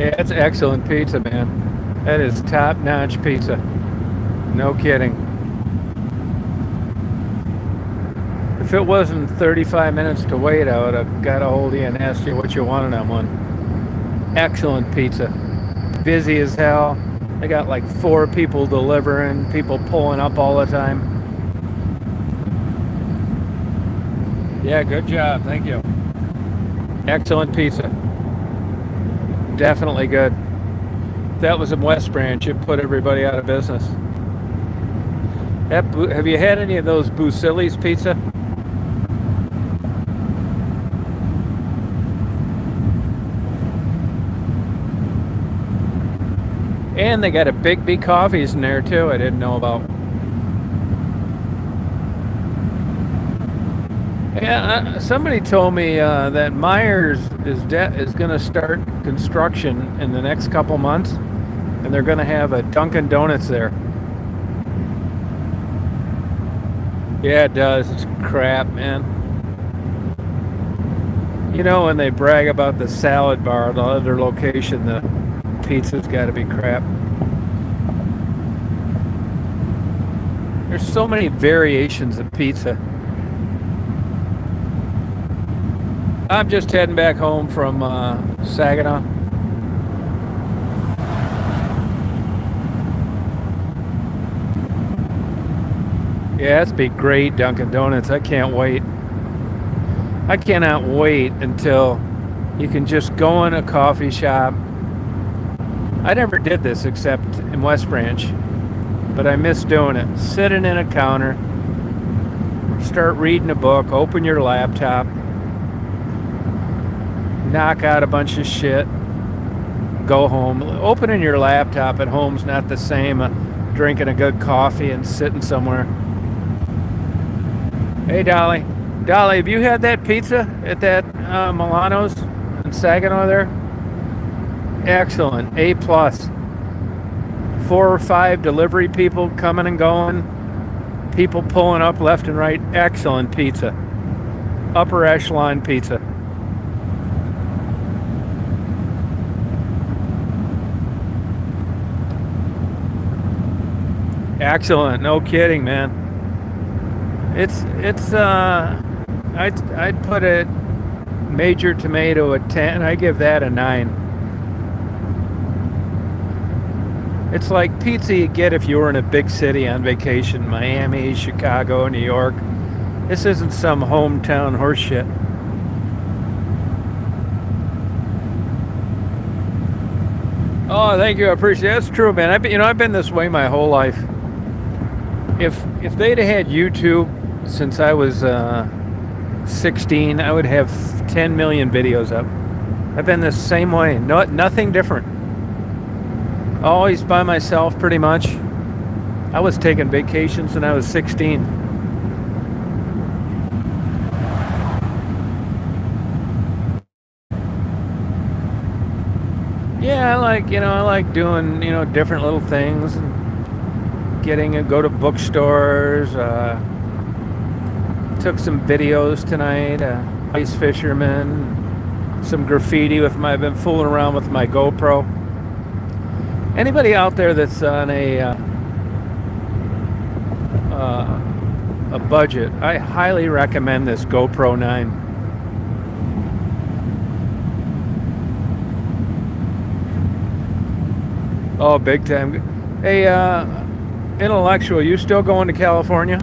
Yeah, it's excellent pizza, man. That is top-notch pizza. No kidding. If it wasn't 35 minutes to wait, I would have got a hold of you and asked you what you wanted on one. Excellent pizza. Busy as hell. They got like 4 people delivering, people pulling up all the time. Yeah, good job. Thank you. Excellent pizza. Definitely good. If that was in West Branch, it put everybody out of business. Have you had any of those Busili's pizza? And they got a Big B coffees in there too. I didn't know about. Yeah, somebody told me that Myers is going to start construction in the next couple months, and they're going to have a Dunkin' Donuts there. Yeah, it does. It's crap, man. You know, when they brag about the salad bar, the other location, the pizza's got to be crap. There's so many variations of pizza. I'm just heading back home from Saginaw. Yeah, it's be great, Dunkin' Donuts. I can't wait. I cannot wait until you can just go in a coffee shop. I never did this except in West Branch, but I miss doing it. Sitting in a counter, start reading a book, open your laptop, knock out a bunch of shit, go home. Opening your laptop at home's not the same drinking a good coffee and sitting somewhere. Hey, Dolly. Dolly, have you had that pizza at that Milano's in Saginaw there? Excellent. A plus. 4 or 5 delivery people coming and going. People pulling up left and right. Excellent pizza. Upper echelon pizza. Excellent. No kidding, man. I'd put it major tomato a 10. I give that a 9. It's like pizza you get if you were in a big city on vacation, Miami, Chicago, New York. This isn't some hometown horseshit. Oh, thank you. I appreciate it. That's true, man. I've been this way my whole life. If they'd have had YouTube since I was 16, I would have 10 million videos up. I've been the same way. Nothing different. Always by myself, pretty much. I was taking vacations when I was 16. Yeah, I like doing, different little things and go to bookstores. Took some videos tonight. Ice fisherman, some graffiti I've been fooling around with my GoPro. Anybody out there that's on a budget, I highly recommend this GoPro 9. Oh, big time. Hey, Intellectual, you still going to California?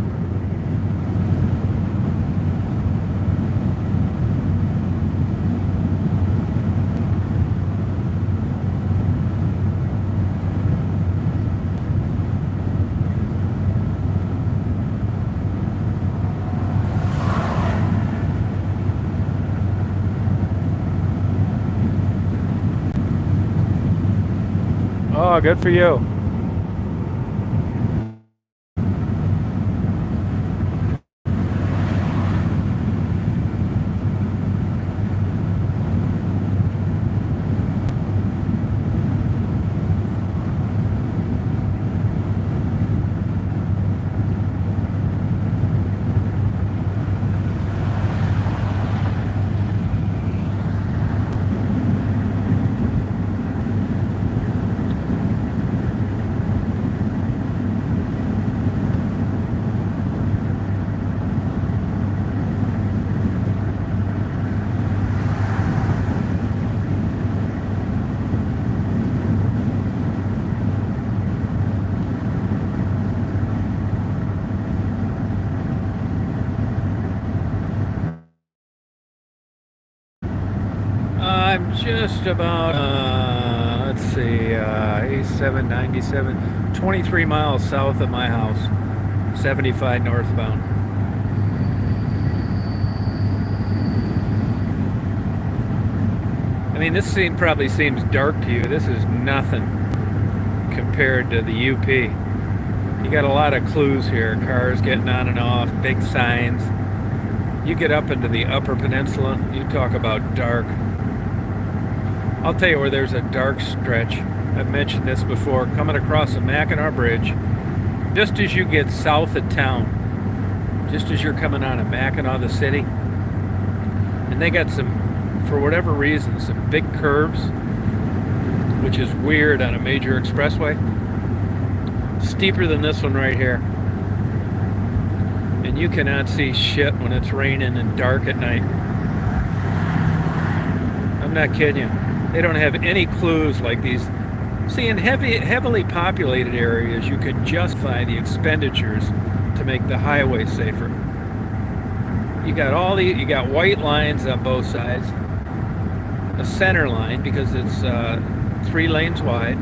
Oh, good for you. I'm just about, let's see, 87, 97, 23 miles south of my house, 75 northbound. I mean, this scene probably seems dark to you. This is nothing compared to the UP. You got a lot of clues here. Cars getting on and off, big signs. You get up into the Upper Peninsula, you talk about dark. I'll tell you where there's a dark stretch. I've mentioned this before. Coming across the Mackinac Bridge, just as you get south of town, just as you're coming out of Mackinac, the city, and they got some, for whatever reason, some big curves, which is weird on a major expressway. Steeper than this one right here. And you cannot see shit when it's raining and dark at night. I'm not kidding you. They don't have any clues like these. See, in heavily populated areas, you can justify the expenditures to make the highway safer. You got white lines on both sides, a center line because it's 3 lanes wide.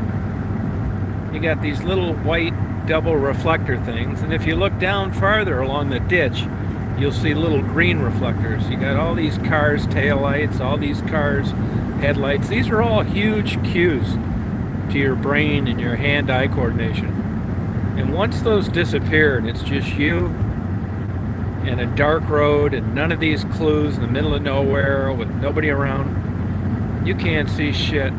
You got these little white double reflector things, and if you look down farther along the ditch, you'll see little green reflectors. You got all these cars' taillights, all these cars' headlights. These are all huge cues to your brain and your hand-eye coordination. And once those disappear and it's just you and a dark road and none of these clues in the middle of nowhere with nobody around, you can't see shit.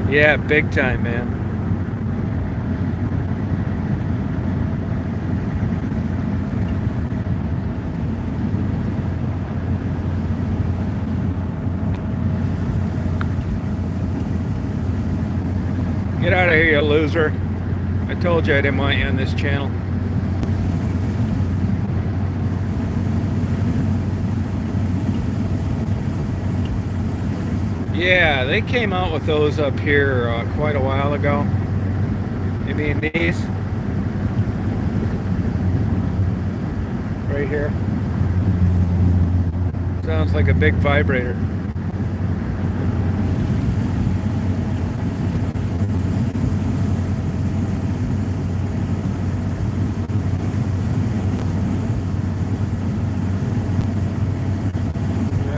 Yeah, big time, man. Get out of here, you loser. I told you I didn't want you on this channel. Yeah, they came out with those up here quite a while ago. You mean these? Right here. Sounds like a big vibrator.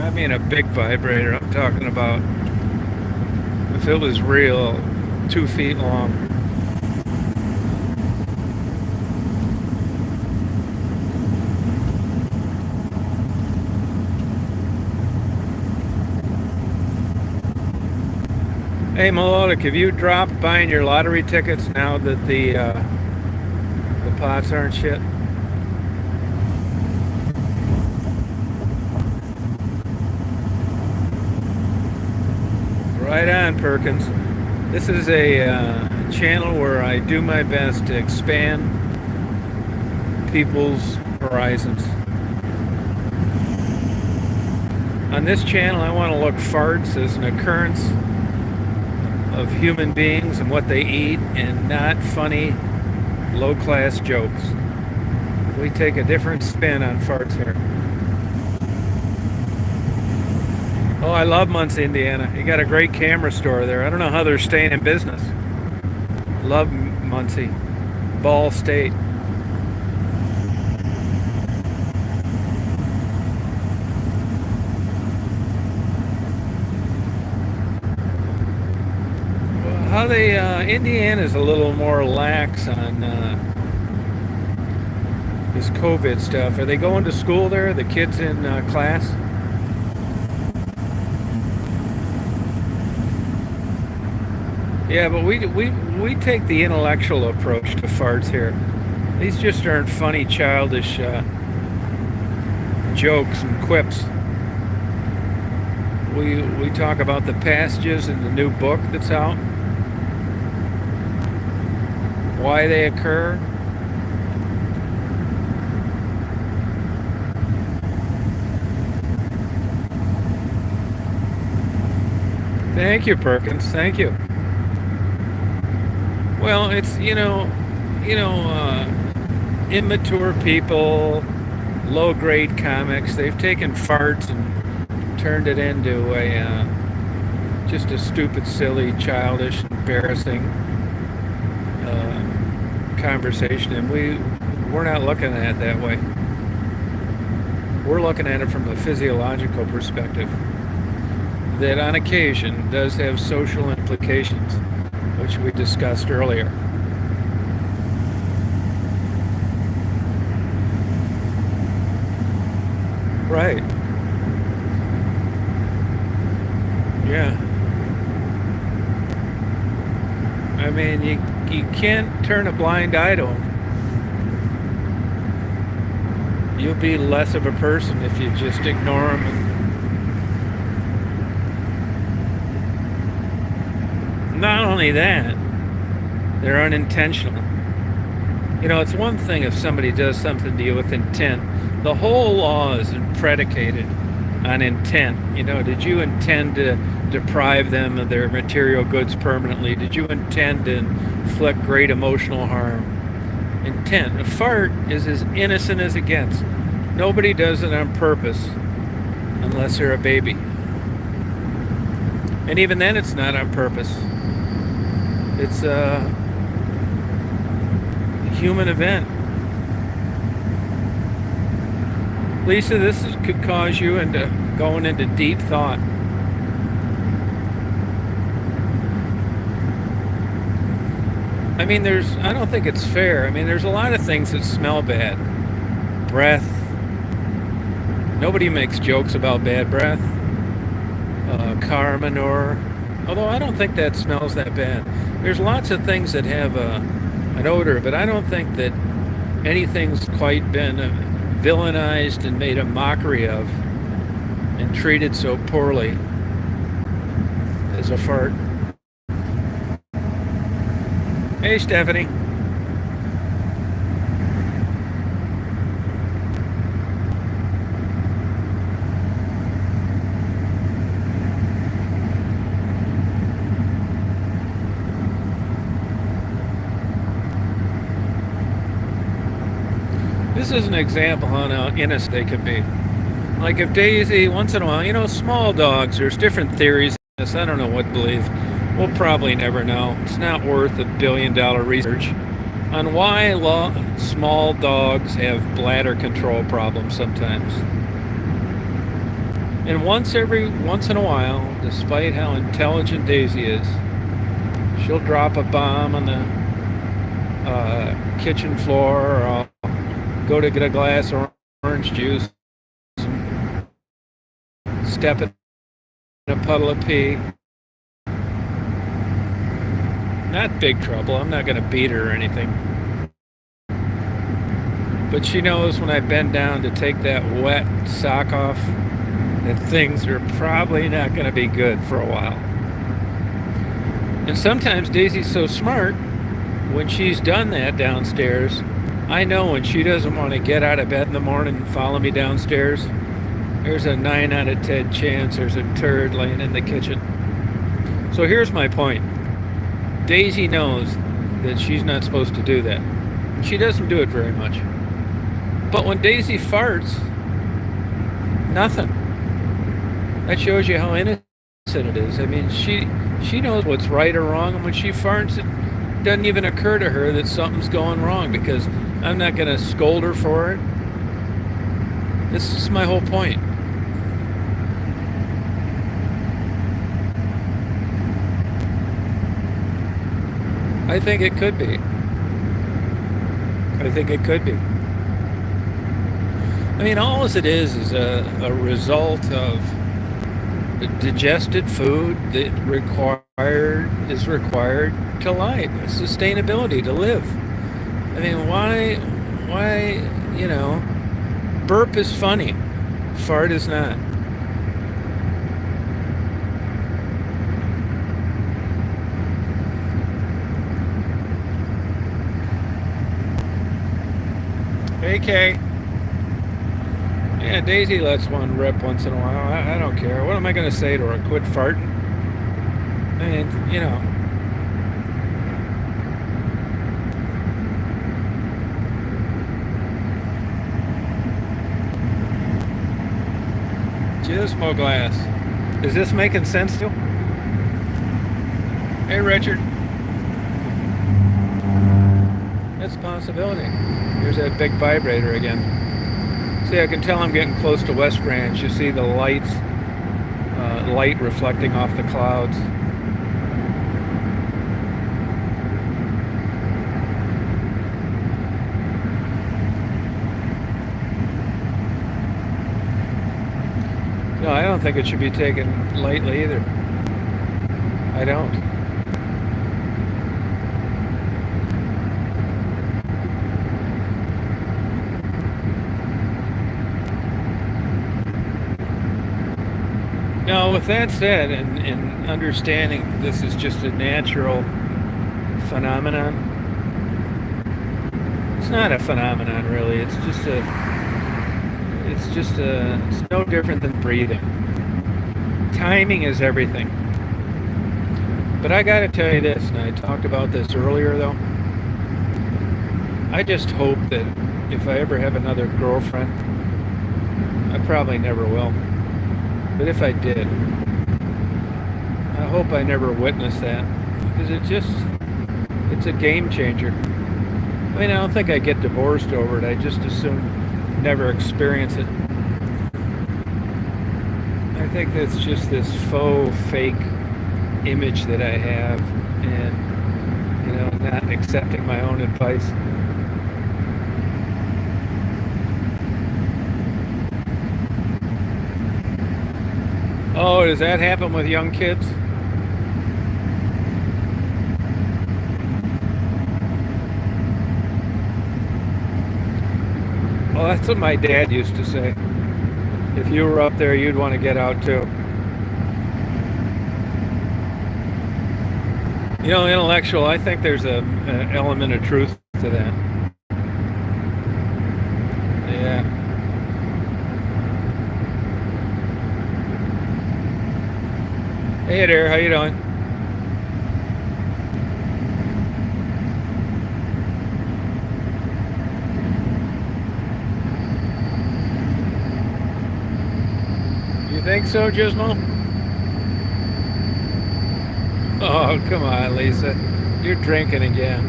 I mean a big vibrator. I'm talking about if it was real, 2 feet long. Hey Melodic, have you dropped buying your lottery tickets now that the pots aren't shit? Right on, Perkins. This is a channel where I do my best to expand people's horizons. On this channel, I want to look farts as an occurrence of human beings and what they eat, and not funny, low-class jokes. We take a different spin on farts here. Oh, I love Muncie, Indiana. You got a great camera store there. I don't know how they're staying in business. Love Muncie. Ball State. How they, Indiana's a little more lax on this COVID stuff. Are they going to school there? The kids in class? Yeah, but we take the intellectual approach to farts here. These just aren't funny, childish jokes and quips. We talk about the passages in the new book that's out, why they occur. Thank you, Perkins. Thank you. Well, it's, immature people low-grade comics. They've taken farts and turned it into a just a stupid, silly, childish, embarrassing conversation, and we're not looking at it that way. We're looking at it from a physiological perspective that on occasion does have social implications, which we discussed earlier. Right. Yeah. I mean, you can't turn a blind eye to them. You'll be less of a person if you just ignore them. And not only that, they're unintentional. You know, it's one thing if somebody does something to you with intent. The whole law is predicated on intent. You know, did you intend to deprive them of their material goods permanently? Did you intend to inflict great emotional harm? Intent. A fart is as innocent as it gets. Nobody does it on purpose unless they're a baby. And even then it's not on purpose. It's a human event. Lisa, could cause you into going into deep thought. I mean, I don't think it's fair. I mean, there's a lot of things that smell bad. Breath. Nobody makes jokes about bad breath. Car manure. Although I don't think that smells that bad. There's lots of things that have an odor, but I don't think that anything's quite been villainized and made a mockery of and treated so poorly as a fart. Hey, Stephanie. This is an example on how innocent they can be. Like if Daisy, once in a while, you know, small dogs, there's different theories. I don't know what to believe. We'll probably never know. It's not worth $1 billion research on why small dogs have bladder control problems sometimes. And once in a while, despite how intelligent Daisy is, she'll drop a bomb on the kitchen floor, or I'll go to get a glass of orange juice and step in a puddle of pee. Not big trouble. I'm not going to beat her or anything. But she knows when I bend down to take that wet sock off that things are probably not going to be good for a while. And sometimes Daisy's so smart, when she's done that downstairs, I know when she doesn't want to get out of bed in the morning and follow me downstairs, there's a 9 out of 10 chance there's a turd laying in the kitchen. So here's my point. Daisy knows that she's not supposed to do that. She doesn't do it very much. But when Daisy farts, nothing. That shows you how innocent it is. I mean, she knows what's right or wrong, and when she farts, it doesn't even occur to her that something's going wrong, because I'm not going to scold her for it. This is my whole point. I think it could be. I think it could be. I mean, all it is a result of digested food that is required to life, sustainability, to live. I mean, why, burp is funny, fart is not. Hey, Kay. Yeah, Daisy lets one rip once in a while. I don't care. What am I going to say to her? Quit farting? I mean, Just more glass. Is this making sense to you? Hey, Richard. That's a possibility. Here's that big vibrator again. See, I can tell I'm getting close to West Branch. You see the light reflecting off the clouds. No, I don't think it should be taken lightly either. I don't. Now, with that said, and understanding this is just a natural phenomenon, it's not a phenomenon really. It's no different than breathing. Timing is everything. But I got to tell you this, and I talked about this earlier though. I just hope that if I ever have another girlfriend, I probably never will. But if I did, I hope I never witness that because it's a game changer. I mean, I don't think I get divorced over it. I just assume never experience it. I think that's just this faux, fake image that I have and, not accepting my own advice. Oh, does that happen with young kids? Well, that's what my dad used to say. If you were up there, you'd want to get out too. Intellectual, I think there's an element of truth to that. Yeah. Hey there, how you doing? You think so, Gizmo? Oh, come on, Lisa. You're drinking again.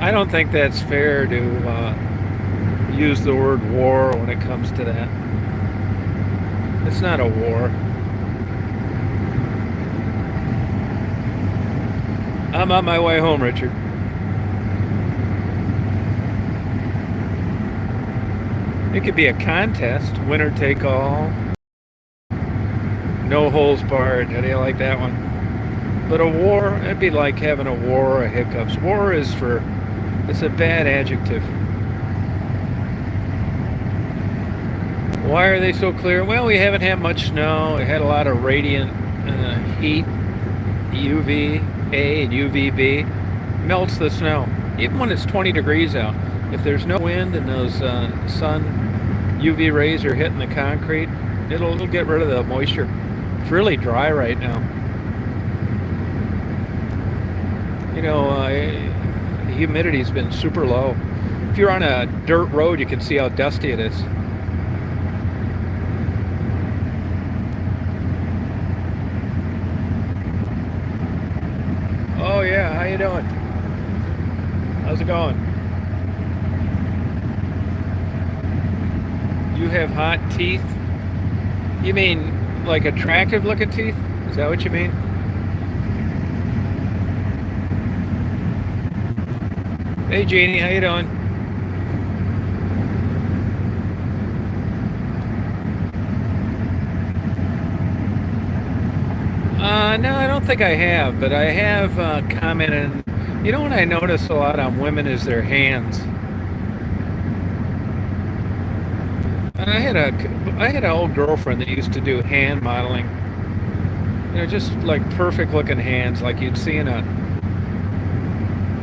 I don't think that's fair to use the word war when it comes to that. It's not a war. I'm on my way home, Richard. It could be a contest, winner take all. No holes barred. How do you like that one? But a war, it'd be like having a war of hiccups. War it's a bad adjective. Why are they so clear? Well, we haven't had much snow. We had a lot of radiant heat, UVA and UVB. Melts the snow. Even when it's 20 degrees out. If there's no wind and those sun UV rays are hitting the concrete, it'll get rid of the moisture. It's really dry right now. The humidity's been super low. If you're on a dirt road, you can see how dusty it is. Oh yeah, how you doing? How's it going? You have hot teeth? You mean like attractive looking teeth? Is that what you mean? Hey Jeannie, how you doing? No, I don't think I have, but I have commented. What I notice a lot on women is their hands. And I had an old girlfriend that used to do hand modeling. Just like perfect looking hands, like you'd see in a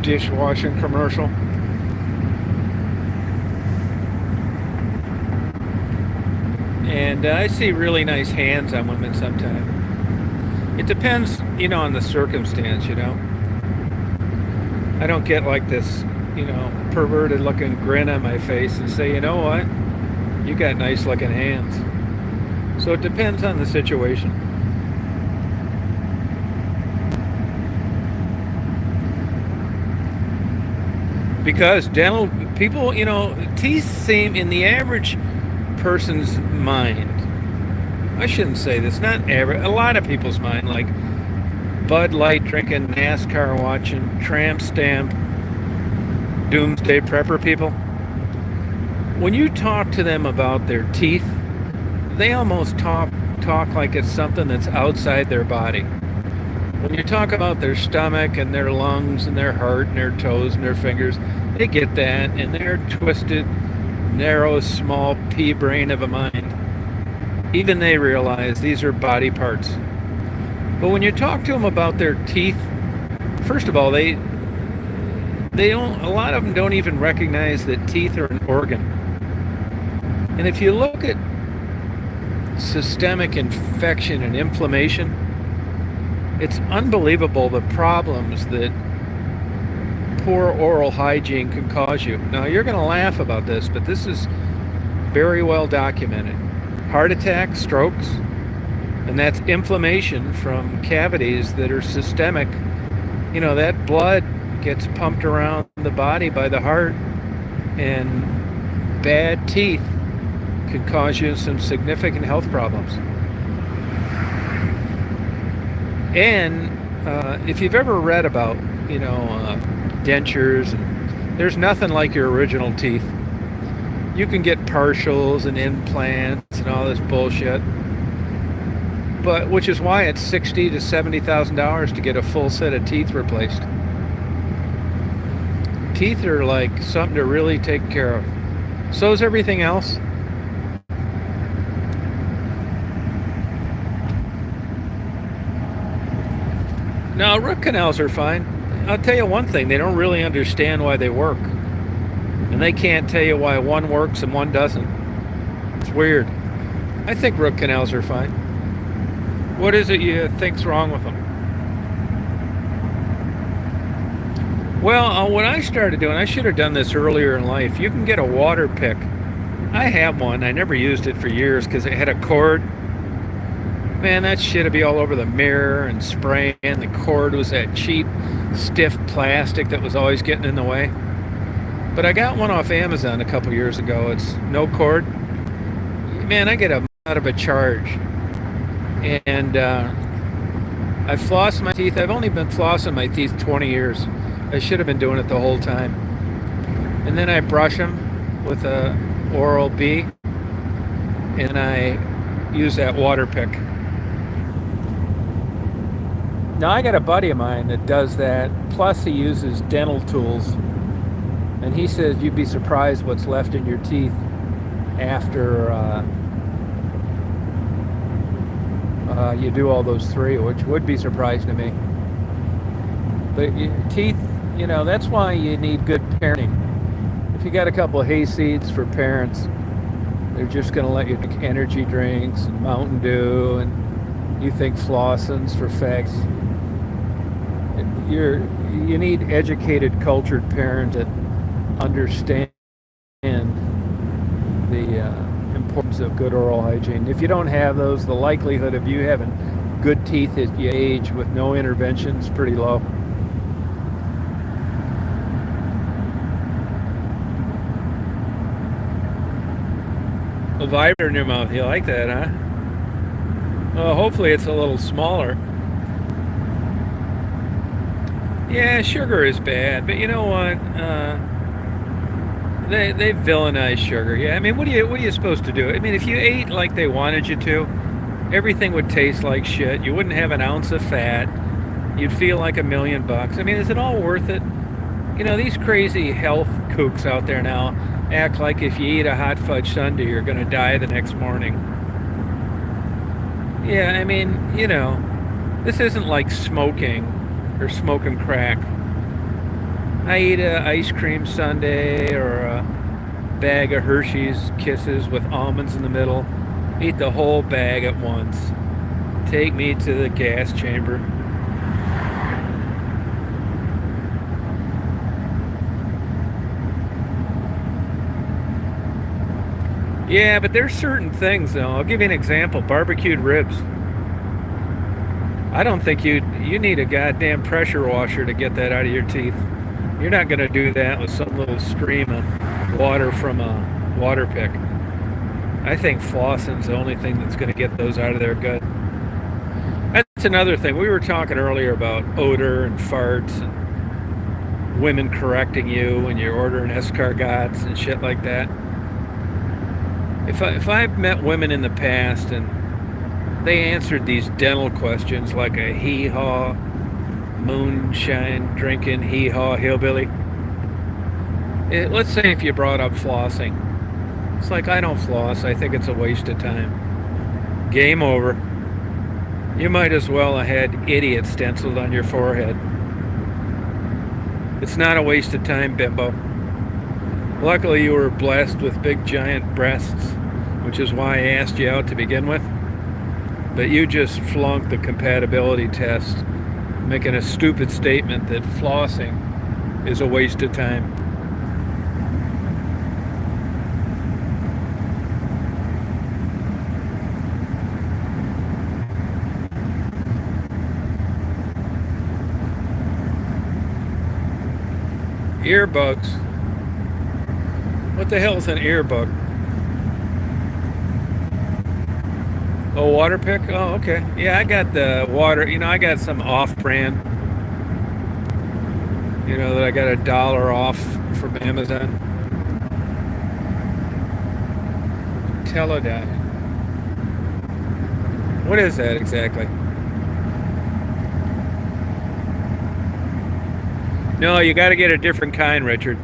dishwashing commercial. And I see really nice hands on women sometimes. It depends, on the circumstance, I don't get like this, perverted looking grin on my face and say, you know what? You got nice looking hands. So it depends on the situation. Because dental people, teeth seem in the average person's mind. I shouldn't say this, not average, a lot of people's mind, like Bud Light drinking, NASCAR watching, tramp stamp, doomsday prepper people. When you talk to them about their teeth, they almost talk like it's something that's outside their body. When you talk about their stomach and their lungs and their heart and their toes and their fingers, they get that, and their twisted, narrow, small pea brain of a mind, even they realize these are body parts. But when you talk to them about their teeth, first of all, they don't. A lot of them don't even recognize that teeth are an organ. And if you look at systemic infection and inflammation, it's unbelievable the problems that poor oral hygiene can cause you. Now, you're going to laugh about this, but this is very well documented. Heart attacks, strokes, and that's inflammation from cavities that are systemic. That blood gets pumped around the body by the heart, and bad teeth can cause you some significant health problems. And if you've ever read about, dentures, there's nothing like your original teeth. You can get partials and implants and all this bullshit, but which is why it's $60,000 to $70,000 to get a full set of teeth replaced. Teeth are like something to really take care of. So is everything else. Now, root canals are fine. I'll tell you one thing, they don't really understand why they work. And they can't tell you why one works and one doesn't. It's weird. I think root canals are fine. What is it you think's wrong with them? Well, what I started doing, I should have done this earlier in life. You can get a water pick. I have one. I never used it for years because it had a cord. Man, that shit would be all over the mirror and spraying. The cord was that cheap, stiff plastic that was always getting in the way. But I got one off Amazon a couple years ago. It's no cord. Man, I get a out of a charge. And I floss my teeth. I've only been flossing my teeth 20 years. I should have been doing it the whole time. And then I brush them with a Oral-B, and I use that water pick. Now, I got a buddy of mine that does that, plus he uses dental tools, and he says you'd be surprised what's left in your teeth after you do all those three, which would be surprising to me. But teeth, that's why you need good parenting. If you got a couple of hayseeds for parents, they're just going to let you drink energy drinks and Mountain Dew, and you think flossing's for fags. You need educated, cultured parents that understand the importance of good oral hygiene. If you don't have those, the likelihood of you having good teeth as you age with no intervention is pretty low. A vibrator in your mouth. You like that, huh? Well, hopefully it's a little smaller. Yeah, sugar is bad, but you know what? They villainize sugar. Yeah, I mean, what are you supposed to do? I mean, if you ate like they wanted you to, everything would taste like shit. You wouldn't have an ounce of fat. You'd feel like $1,000,000. I mean, is it all worth it? These crazy health kooks out there now act like if you eat a hot fudge sundae, you're going to die the next morning. Yeah, I mean, this isn't like smoking or smoking crack. I eat a ice cream sundae or a bag of Hershey's Kisses with almonds in the middle. Eat the whole bag at once. Take me to the gas chamber. Yeah, but there's certain things though. I'll give you an example. Barbecued ribs. I don't think you need a goddamn pressure washer to get that out of your teeth. You're not going to do that with some little stream of water from a water pick. I think flossing's the only thing that's going to get those out of there good. That's another thing. We were talking earlier about odor and farts and women correcting you when you're ordering escargots and shit like that. If I've met women in the past and they answered these dental questions like a hee-haw, moonshine drinking hee-haw hillbilly. Let's say if you brought up flossing. It's like, I don't floss. I think it's a waste of time. Game over. You might as well have had idiot stenciled on your forehead. It's not a waste of time, bimbo. Luckily, you were blessed with big giant breasts, which is why I asked you out to begin with. But you just flunked the compatibility test, making a stupid statement that flossing is a waste of time. Earbuds. What the hell's an earbug? Oh, water pick? Oh, okay. Yeah, I got the water. I got some off-brand. That I got $1 off from Amazon. Teledyne. What is that exactly? No, you got to get a different kind, Richard.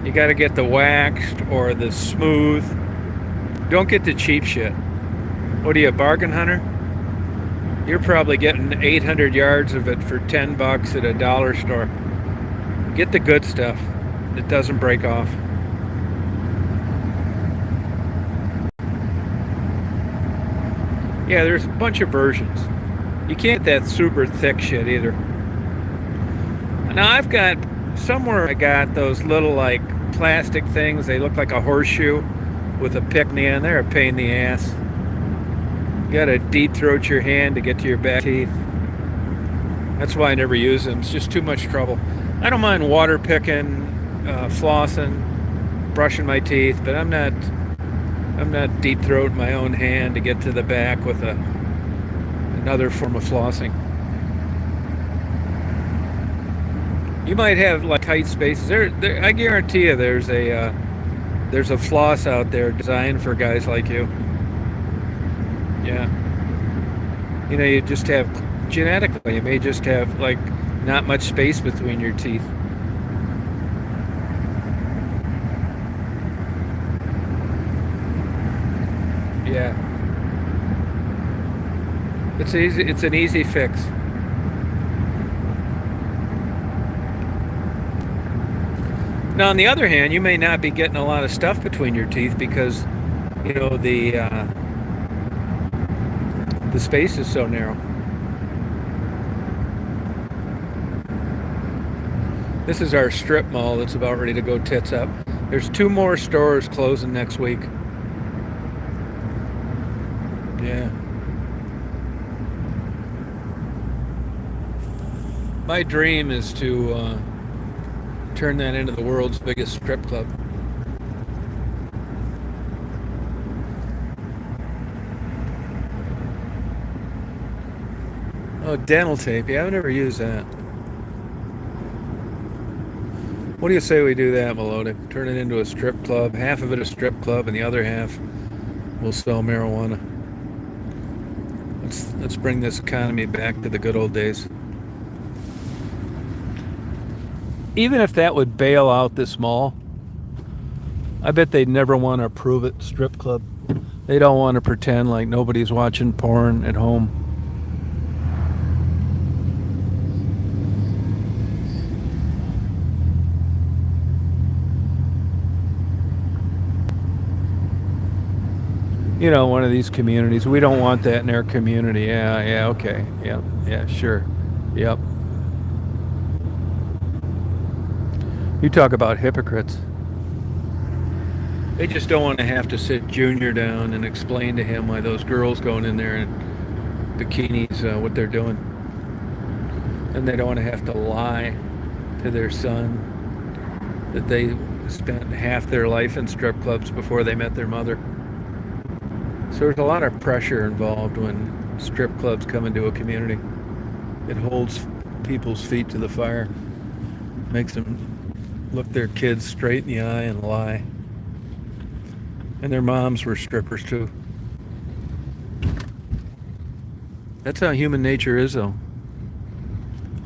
You got to get the waxed or the smooth. Don't get the cheap shit. What are you, a bargain hunter? You're probably getting 800 yards of it for $10 at a dollar store. Get the good stuff that doesn't break off. Yeah, there's a bunch of versions. You can't get that super thick shit either. Now I've got somewhere I got those little like plastic things. They look like a horseshoe with a pick in the end. They're a pain in the ass. You gotta deep throat your hand to get to your back teeth. That's why I never use them. It's just too much trouble. I don't mind water picking, flossing, brushing my teeth, but I'm not deep throating my own hand to get to the back with another form of flossing. You might have like tight spaces. I guarantee you, there's a floss out there designed for guys like you. Yeah. You just have genetically, you may just have like not much space between your teeth. Yeah. It's easy. It's an easy fix. Now, on the other hand, you may not be getting a lot of stuff between your teeth because, the space is so narrow. This is our strip mall that's about ready to go tits up. There's 2 more stores closing next week. Yeah. My dream is to turn that into the world's biggest strip club. Oh, dental tape. Yeah, I've never used that. What do you say we do that, Melodic? Turn it into a strip club. Half of it a strip club, and the other half will sell marijuana. Let's bring this economy back to the good old days. Even if that would bail out this mall, I bet they'd never want to approve it strip club. They don't want to pretend like nobody's watching porn at home. One of these communities. We don't want that in our community. Yeah, okay. Yeah, sure. Yep. You talk about hypocrites. They just don't want to have to sit Junior down and explain to him why those girls going in there in bikinis, what they're doing. And they don't want to have to lie to their son that they spent half their life in strip clubs before they met their mother. So there's a lot of pressure involved when strip clubs come into a community. It holds people's feet to the fire, makes them look their kids straight in the eye and lie. And their moms were strippers too. That's how human nature is, though.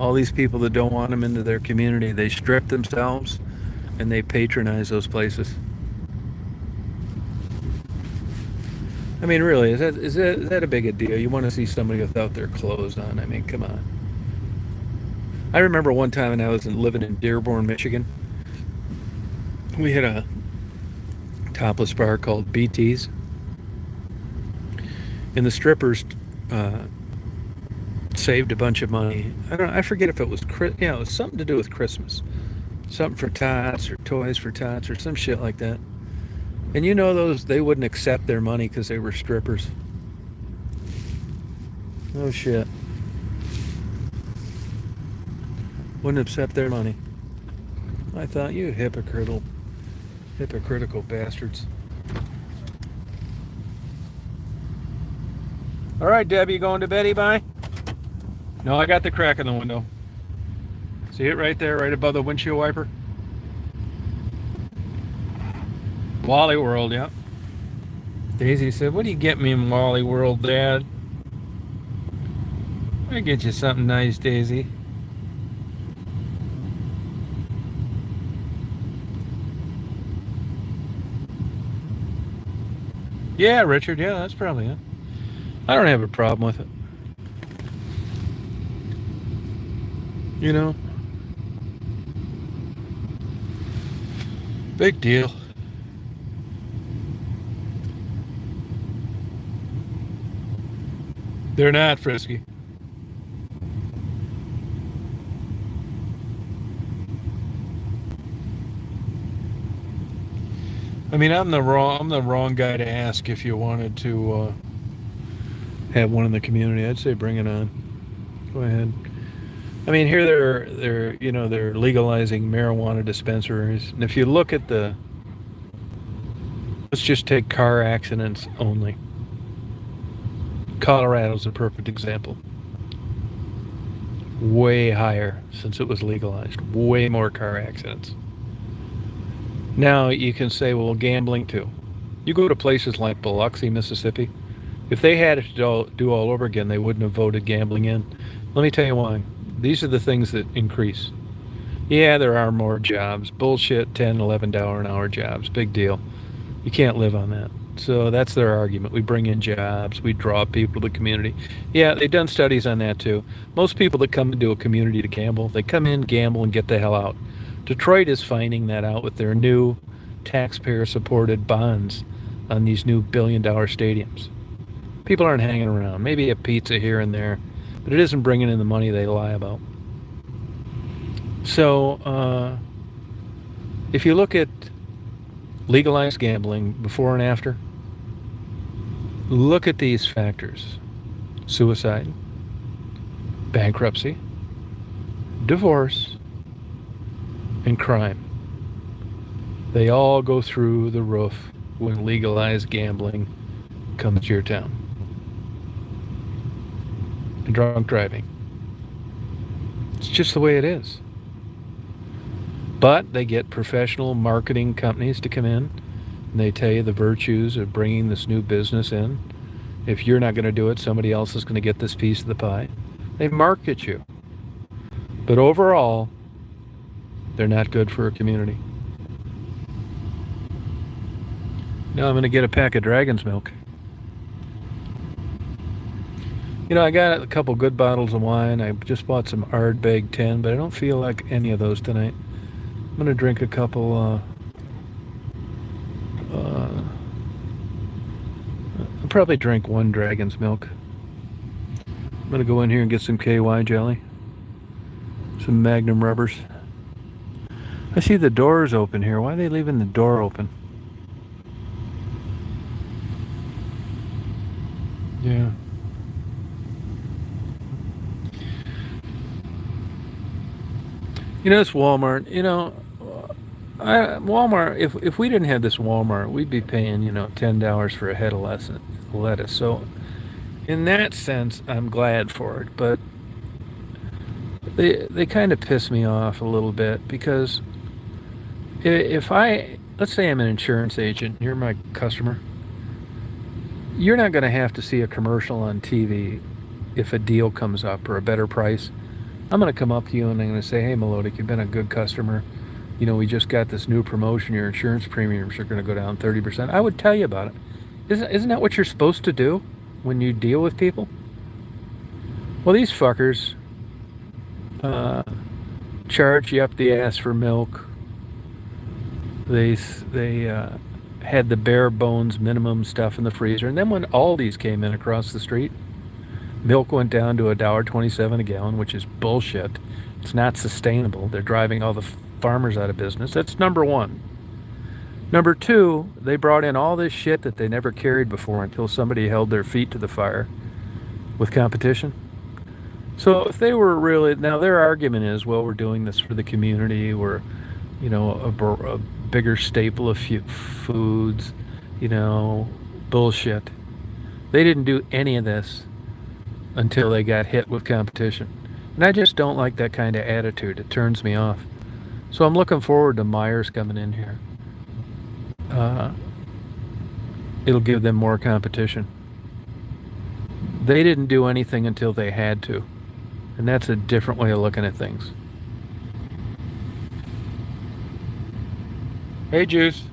All these people that don't want them into their community, they strip themselves and they patronize those places. I mean, really, is that a big a deal? You want to see somebody without their clothes on? I mean, come on. I remember one time when I was living in Dearborn, Michigan. We had a topless bar called BT's, and the strippers saved a bunch of money. I forget if it was it was something to do with Christmas, something for tots or toys for tots or some shit like that. And you know, they wouldn't accept their money because they were strippers. Oh shit. Wouldn't accept their money. I thought, you hypocritical bastards. All right, Debbie, you going to bed, bye? No, I got the crack in the window. See it right there, right above the windshield wiper? Wally World, yeah. Daisy said, what do you get me in Wally World, Dad? I get you something nice, Daisy. Yeah, Richard, yeah, that's probably it. I don't have a problem with it. You know? Big deal. They're not frisky. I mean, I'm the wrong guy to ask if you wanted to have one in the community. I'd say bring it on. Go ahead. I mean, here they're legalizing marijuana dispensaries, and if you look at let's just take car accidents only. Colorado's a perfect example. Way higher since it was legalized. Way more car accidents. Now you can say, well, gambling too. You go to places like Biloxi, Mississippi. If they had it to do all over again, they wouldn't have voted gambling in. Let me tell you why. These are the things that increase. Yeah, there are more jobs. Bullshit, $10, $11 an hour jobs. Big deal. You can't live on that. So that's their argument. We bring in jobs. We draw people to the community. Yeah, they've done studies on that too. Most people that come into a community to gamble, they come in, gamble, and get the hell out. Detroit is finding that out with their new taxpayer-supported bonds on these new billion-dollar stadiums. People aren't hanging around. Maybe a pizza here and there, but it isn't bringing in the money they lie about. So, if you look at legalized gambling before and after, look at these factors: suicide, bankruptcy, divorce, and crime. They all go through the roof when legalized gambling comes to your town. And drunk driving. It's just the way it is. But they get professional marketing companies to come in, and they tell you the virtues of bringing this new business in. If you're not going to do it, somebody else is going to get this piece of the pie. They market you. But overall, they're not good for a community. Now I'm going to get a pack of Dragon's Milk. You know, I got a couple good bottles of wine. I just bought some Ardbeg 10, but I don't feel like any of those tonight. I'm going to drink a couple, I'll probably drink one Dragon's Milk. I'm going to go in here and get some KY jelly. Some Magnum rubbers. I see the door's open here. Why are they leaving the door open? Yeah. It's Walmart. Walmart. If we didn't have this Walmart, we'd be paying $10 for a head of lettuce. So in that sense, I'm glad for it. But they kind of piss me off a little bit because if I let's say I'm an insurance agent, you're my customer, you're not going to have to see a commercial on TV if a deal comes up or a better price. I'm going to come up to you and I'm going to say, hey, Melodic, you've been a good customer. We just got this new promotion. Your insurance premiums are going to go down 30%. I would tell you about it. Isn't that what you're supposed to do when you deal with people? Well, these fuckers uh, charge you up the ass for milk. They had the bare bones minimum stuff in the freezer. And then when Aldi's came in across the street, milk went down to $1.27 a gallon, which is bullshit. It's not sustainable. They're driving all the farmers out of business. That's number one. Number two, they brought in all this shit that they never carried before until somebody held their feet to the fire with competition. So if they were really, now their argument is, well, we're doing this for the community. We're, a bigger staple of foods, bullshit. They didn't do any of this until they got hit with competition. And I just don't like that kind of attitude. It turns me off. So I'm looking forward to Myers coming in here. Uh, it'll give them more competition. They didn't do anything until they had to. And that's a different way of looking at things. Hey, Juice.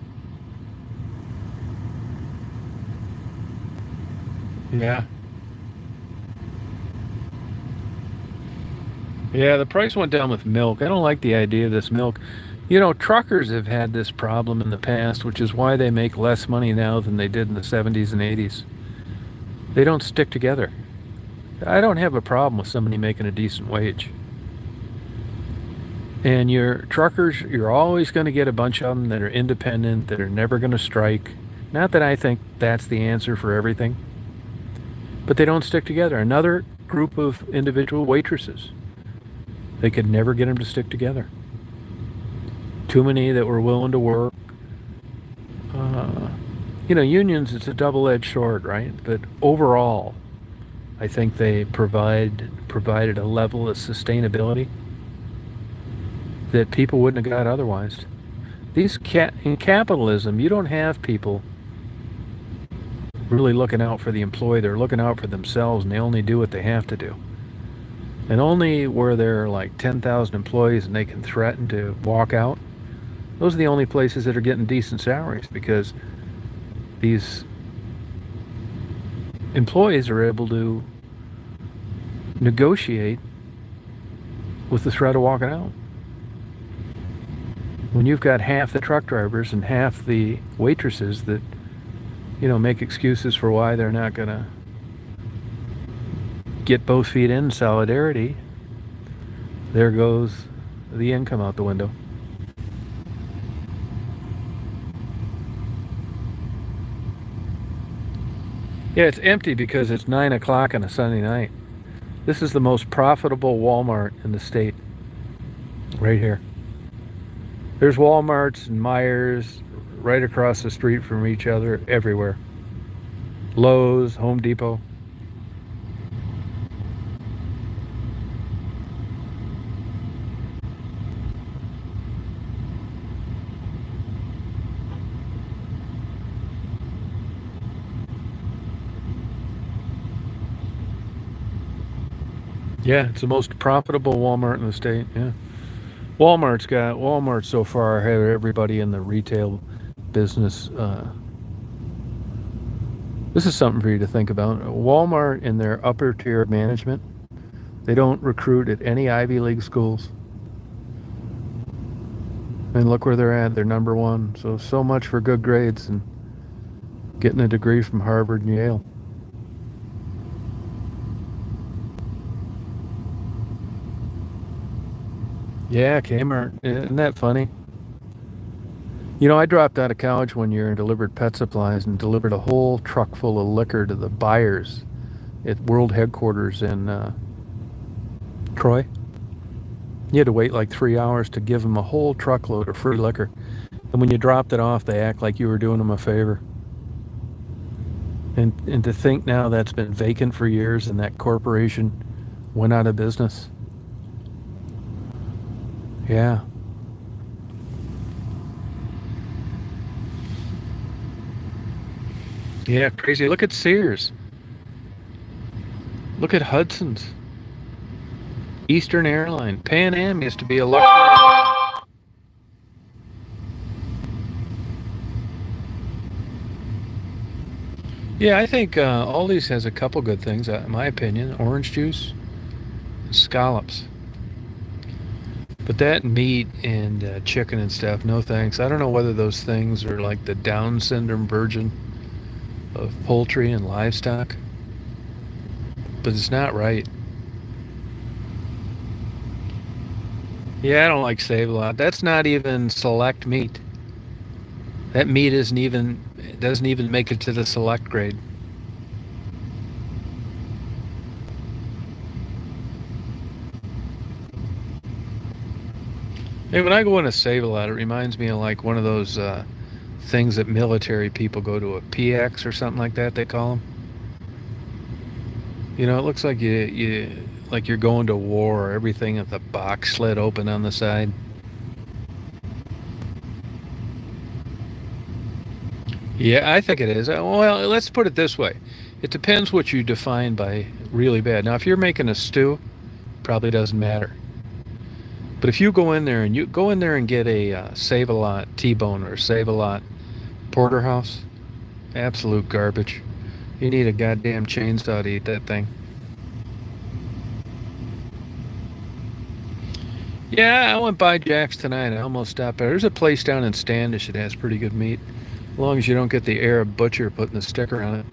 Yeah. Yeah, the price went down with milk. I don't like the idea of this milk. Truckers have had this problem in the past, which is why they make less money now than they did in the 70s and 80s. They don't stick together. I don't have a problem with somebody making a decent wage. And your truckers, you're always going to get a bunch of them that are independent, that are never going to strike. Not that I think that's the answer for everything, but they don't stick together. Another group of individual waitresses. They could never get them to stick together. Too many that were willing to work. Unions, it's a double-edged sword, right? But overall, I think they provided a level of sustainability that people wouldn't have got otherwise. In capitalism, you don't have people really looking out for the employee. They're looking out for themselves, and they only do what they have to do. And only where there are like 10,000 employees and they can threaten to walk out, those are the only places that are getting decent salaries, because these employees are able to negotiate with the threat of walking out. When you've got half the truck drivers and half the waitresses that, make excuses for why they're not going to get both feet in solidarity, there goes the income out the window. Yeah, it's empty because it's 9 o'clock on a Sunday night. This is the most profitable Walmart in the state. Right here. There's Walmarts and Myers right across the street from each other everywhere. Lowe's, Home Depot. Yeah, it's the most profitable Walmart in the state. Yeah. Walmart so far have everybody in the retail business. This is something for you to think about. Walmart, in their upper tier management, they don't recruit at any Ivy League schools. And look where they're at. They're number one. So much for good grades and getting a degree from Harvard and Yale. Yeah, Kmart. Isn't that funny? I dropped out of college one year and delivered pet supplies and delivered a whole truck full of liquor to the buyers at world headquarters in Troy. You had to wait like 3 hours to give them a whole truckload of free liquor. And when you dropped it off, they act like you were doing them a favor. And to think now that's been vacant for years and that corporation went out of business. Yeah. Yeah, crazy. Look at Sears. Look at Hudson's. Eastern Airline. Pan Am used to be a luxury. Yeah, I think Aldi's has a couple good things, in my opinion. Orange juice, scallops. But that meat and chicken and stuff, no thanks. I don't know whether those things are like the Down syndrome version of poultry and livestock, but it's not right. Yeah, I don't like Save-A-Lot. That's not even select meat. That meat isn't even it doesn't even make it to the select grade. Hey, when I go in a Save-A-Lot, it reminds me of like one of those things that military people go to, a PX or something like that. They call them. You know, it looks like you like you're going to war. Everything at the box slit open on the side. Yeah, I think it is. Well, let's put it this way. It depends what you define by really bad. Now, if you're making a stew, probably doesn't matter. But if you go in there and get a Save-A-Lot T-bone or Save-A-Lot porterhouse, absolute garbage. You need a goddamn chainsaw to eat that thing. Yeah, I went by Jack's tonight. I almost stopped there. There's a place down in Standish that has pretty good meat, as long as you don't get the Arab butcher putting the sticker on it.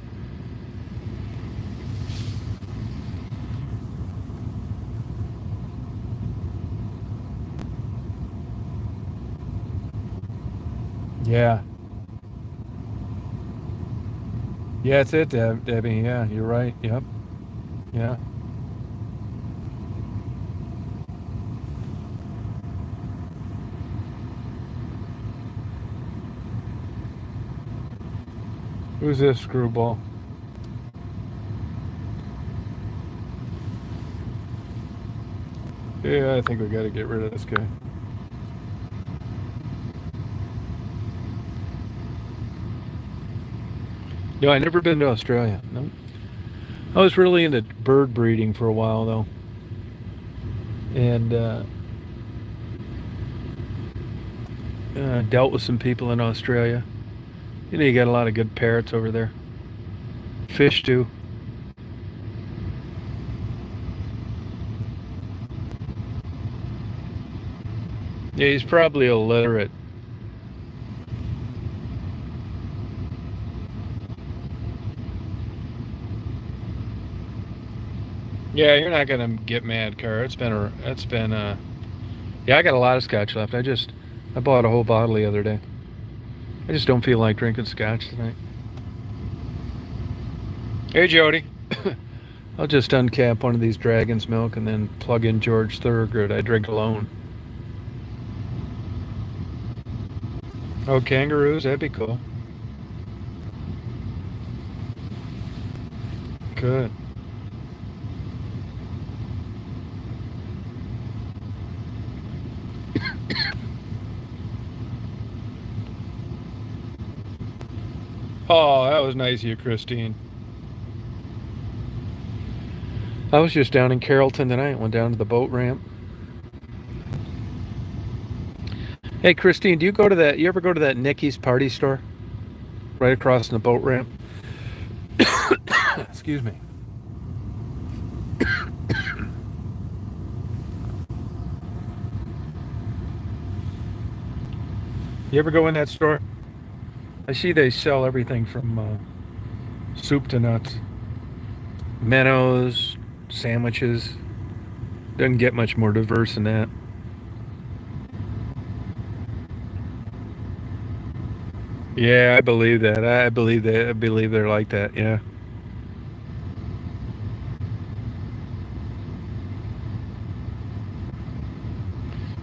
Yeah. Yeah, it's it, Debbie. Yeah, you're right. Yep. Yeah. Who's this screwball? Yeah, I think we got to get rid of this guy. No, I never been to Australia. No. I was really into bird breeding for a while though, and dealt with some people in Australia. You know, you got a lot of good parrots over there. Fish too. Yeah, he's probably illiterate. Yeah, you're not gonna get mad, Car. It's been. Yeah, I got a lot of scotch left. I bought a whole bottle the other day. I just don't feel like drinking scotch tonight. Hey, Jody. I'll just uncap one of these Dragon's Milk and then plug in George Thorogood. I drink alone. Oh, kangaroos? That'd be cool. Good. Oh, that was nice of you, Christine. I was just down in Carrollton tonight. Went down to the boat ramp. Hey, Christine, do you go to that? You ever go to that Nicky's party store right across from the boat ramp? Excuse me. You ever go in that store? I see they sell everything from soup to nuts, minnows, sandwiches. Doesn't get much more diverse than that. Yeah, I believe that. I believe that. I believe they're like that. Yeah.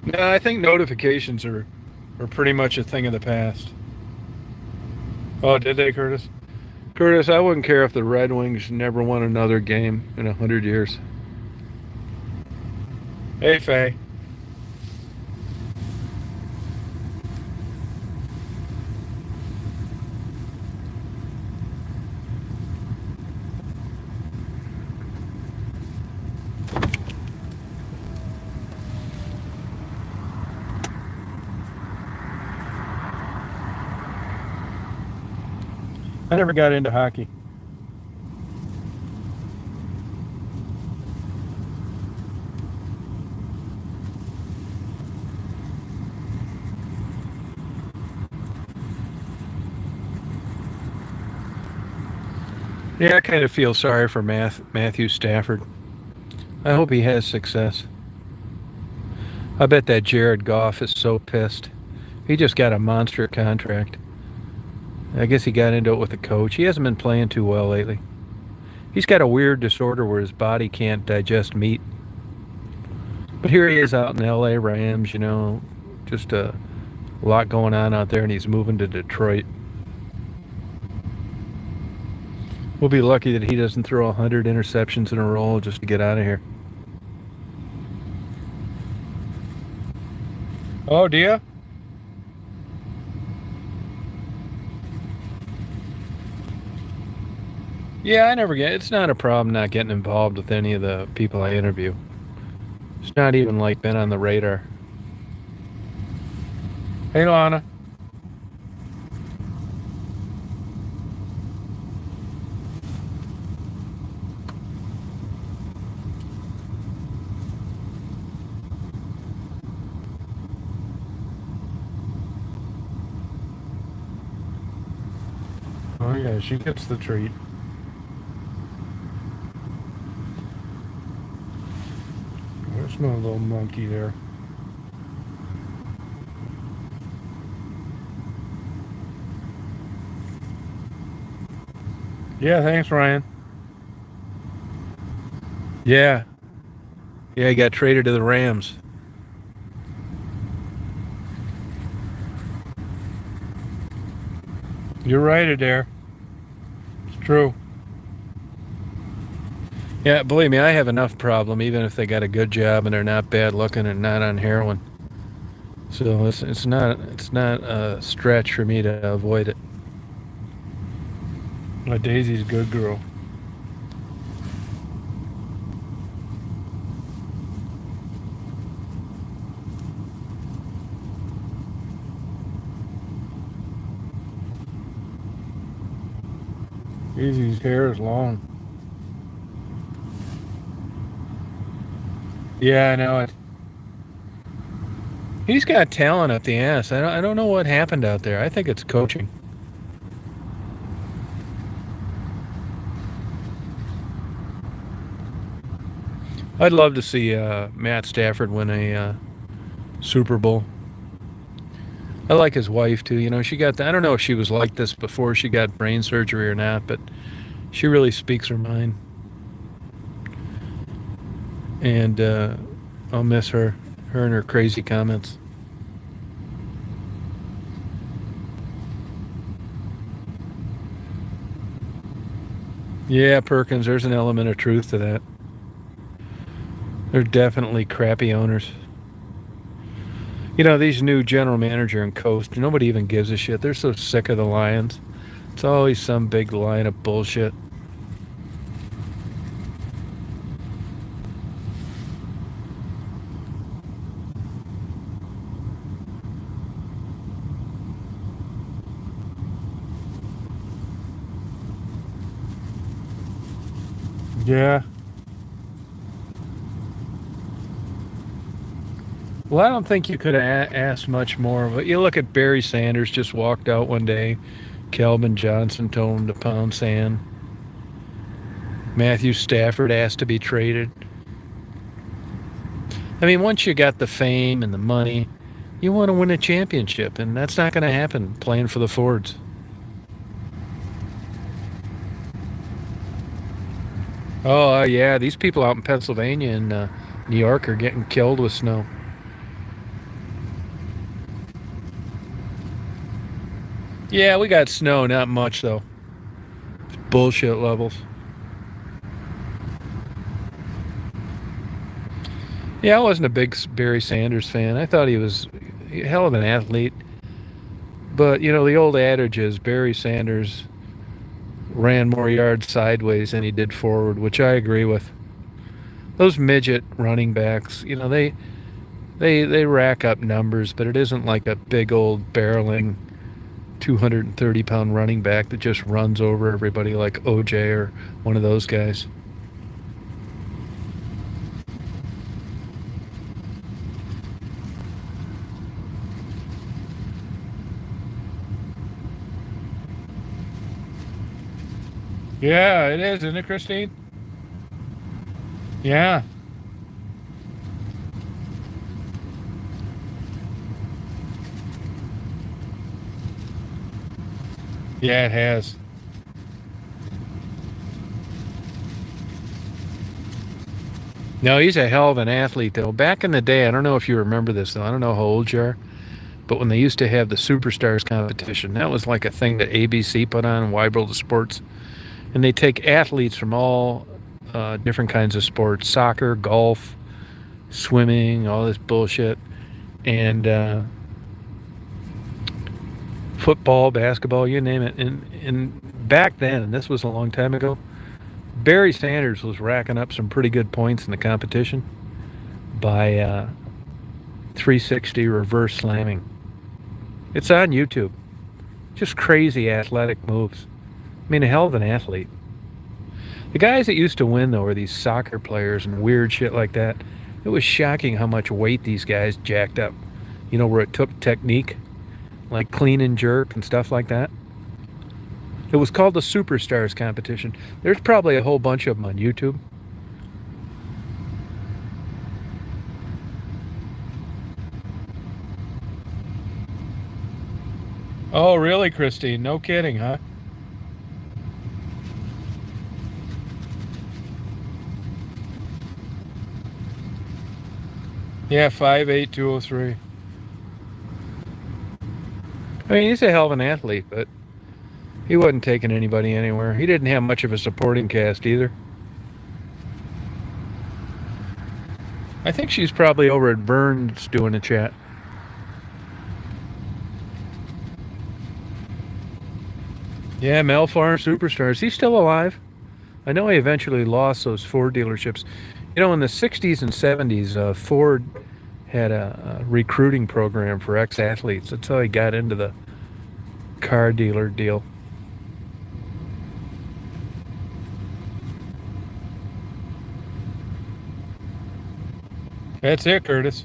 No, I think notifications are pretty much a thing of the past. Oh, did they, Curtis? Curtis, I wouldn't care if the Red Wings never won another game in 100 years. Hey, Faye. I never got into hockey. Yeah, I kind of feel sorry for Matthew Stafford. I hope he has success. I bet that Jared Goff is so pissed. He just got a monster contract. I guess he got into it with the coach. He hasn't been playing too well lately. He's got a weird disorder where his body can't digest meat. But here he is out in LA Rams, just a lot going on out there, and he's moving to Detroit. We'll be lucky that he doesn't throw 100 interceptions in a row just to get out of here. Oh, do you? Yeah, I never get. It's not a problem not getting involved with any of the people I interview. It's not even like been on the radar. Hey, Lana. Oh yeah, she gets the treat. There's my little monkey there. Yeah, thanks, Ryan. Yeah, yeah, he got traded to the Rams. You're right, Adair. It's true. Yeah, believe me, I have enough problem, even if they got a good job and they're not bad looking and not on heroin. So it's not a stretch for me to avoid it. Daisy's a good girl. Daisy's hair is long. Yeah, I know it. He's got talent up the ass. I don't know what happened out there. I think it's coaching. I'd love to see Matt Stafford win a Super Bowl. I like his wife too. She got. I don't know if she was like this before she got brain surgery or not, but she really speaks her mind. And I'll miss her and her crazy comments. Yeah, Perkins. There's an element of truth to that. They're definitely crappy owners. These new general manager and coach, nobody even gives a shit. They're so sick of the Lions. It's always some big line of bullshit. Yeah. Well, I don't think you could have asked much more. But you look at Barry Sanders just walked out one day. Calvin Johnson told him to pound sand. Matthew Stafford asked to be traded. I mean, once you got the fame and the money, you want to win a championship, and that's not going to happen playing for the Fords. Oh, yeah, these people out in Pennsylvania and New York are getting killed with snow. Yeah, we got snow, not much though. Bullshit levels. Yeah, I wasn't a big Barry Sanders fan. I thought he was a hell of an athlete. But, the old adage is Barry Sanders ran more yards sideways than he did forward, which I agree with. Those midget running backs, they rack up numbers, but it isn't like a big old barreling 230-pound running back that just runs over everybody like OJ or one of those guys. Yeah, it is, isn't it, Christine? Yeah. Yeah, it has. No, he's a hell of an athlete, though. Back in the day, I don't know if you remember this, though. I don't know how old you are, but when they used to have the Superstars competition, that was like a thing that ABC put on, Wide World of Sports. And they take athletes from all different kinds of sports: soccer, golf, swimming, all this bullshit, and football, basketball, you name it. And back then, and this was a long time ago, Barry Sanders was racking up some pretty good points in the competition by 360 reverse slamming. It's on YouTube. Just crazy athletic moves. I mean, a hell of an athlete. The guys that used to win, though, were these soccer players and weird shit like that. It was shocking how much weight these guys jacked up. Where it took technique, like clean and jerk and stuff like that. It was called the Superstars competition. There's probably a whole bunch of them on YouTube. Oh, really, Christine? No kidding, huh? Yeah, 5'8", 203. I mean, he's a hell of an athlete, but he wasn't taking anybody anywhere. He didn't have much of a supporting cast either. I think she's probably over at Vern's doing a chat. Yeah, Mel Farm Superstars. He's still alive. I know he eventually lost those Ford dealerships. In the 60s and 70s, Ford had a recruiting program for ex-athletes. That's how he got into the car dealer deal. That's it, Curtis.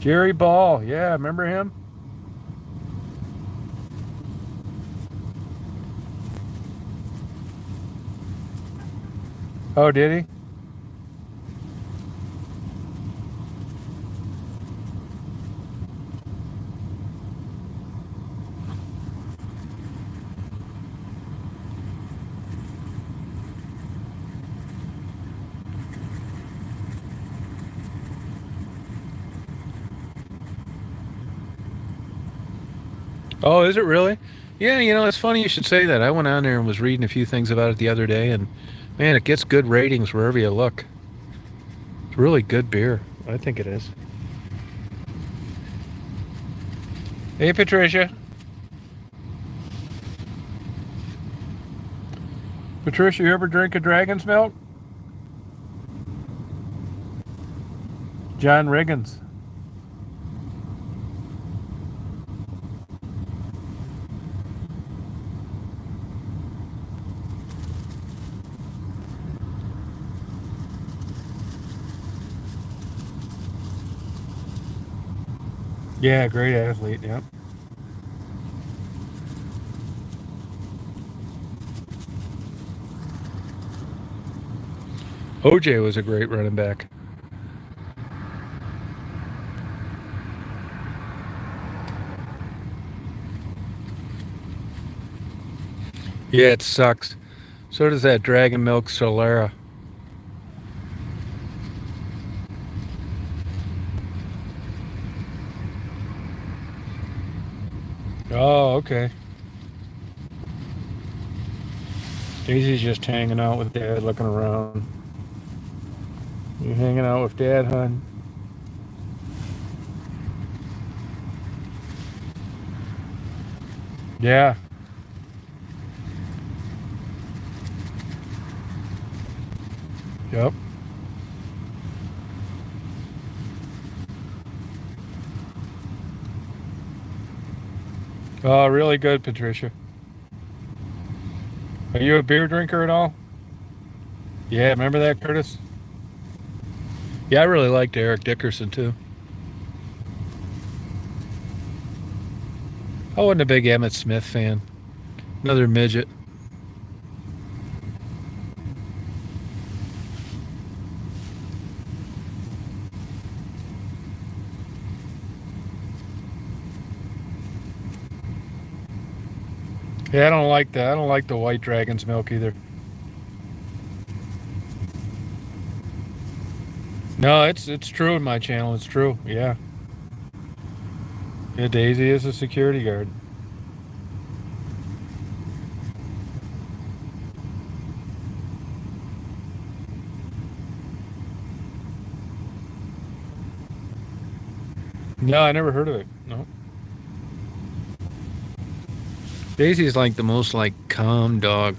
Jerry Ball. Yeah, remember him? Oh, did he? Oh, is it really? Yeah, it's funny you should say that. I went on there and was reading a few things about it the other day, and man, it gets good ratings wherever you look. It's really good beer. I think it is. Hey, Patricia. Patricia, you ever drink a dragon's milk? John Riggins. Yeah, great athlete. Yeah. OJ was a great running back. Yeah, it sucks. So does that Dragon Milk Solera. Oh, okay. Daisy's just hanging out with Dad, looking around. You hanging out with Dad, hon? Yeah. Yep. Oh, really good, Patricia. Are you a beer drinker at all? Yeah, remember that, Curtis? Yeah, I really liked Eric Dickerson too. I wasn't a big Emmett Smith fan. Another midget. Yeah, I don't like that. I don't like the White Dragon's milk either. No, it's true in my channel. It's true. Yeah. Yeah, Daisy is a security guard. No, I never heard of it. No. Daisy's like the most like calm dog.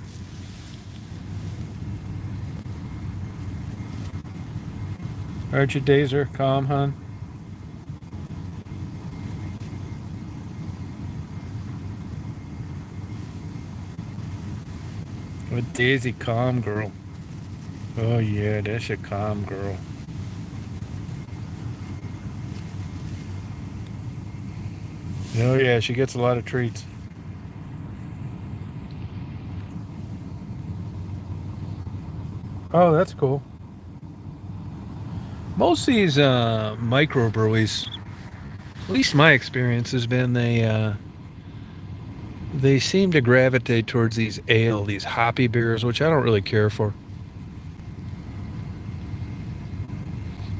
Aren't you, Dazer? Calm, hon? With Daisy, calm girl. Oh yeah, that's a calm girl. Oh yeah, she gets a lot of treats. Oh, that's cool. Most of these microbreweries, at least my experience has been they seem to gravitate towards these ale, these hoppy beers, which I don't really care for.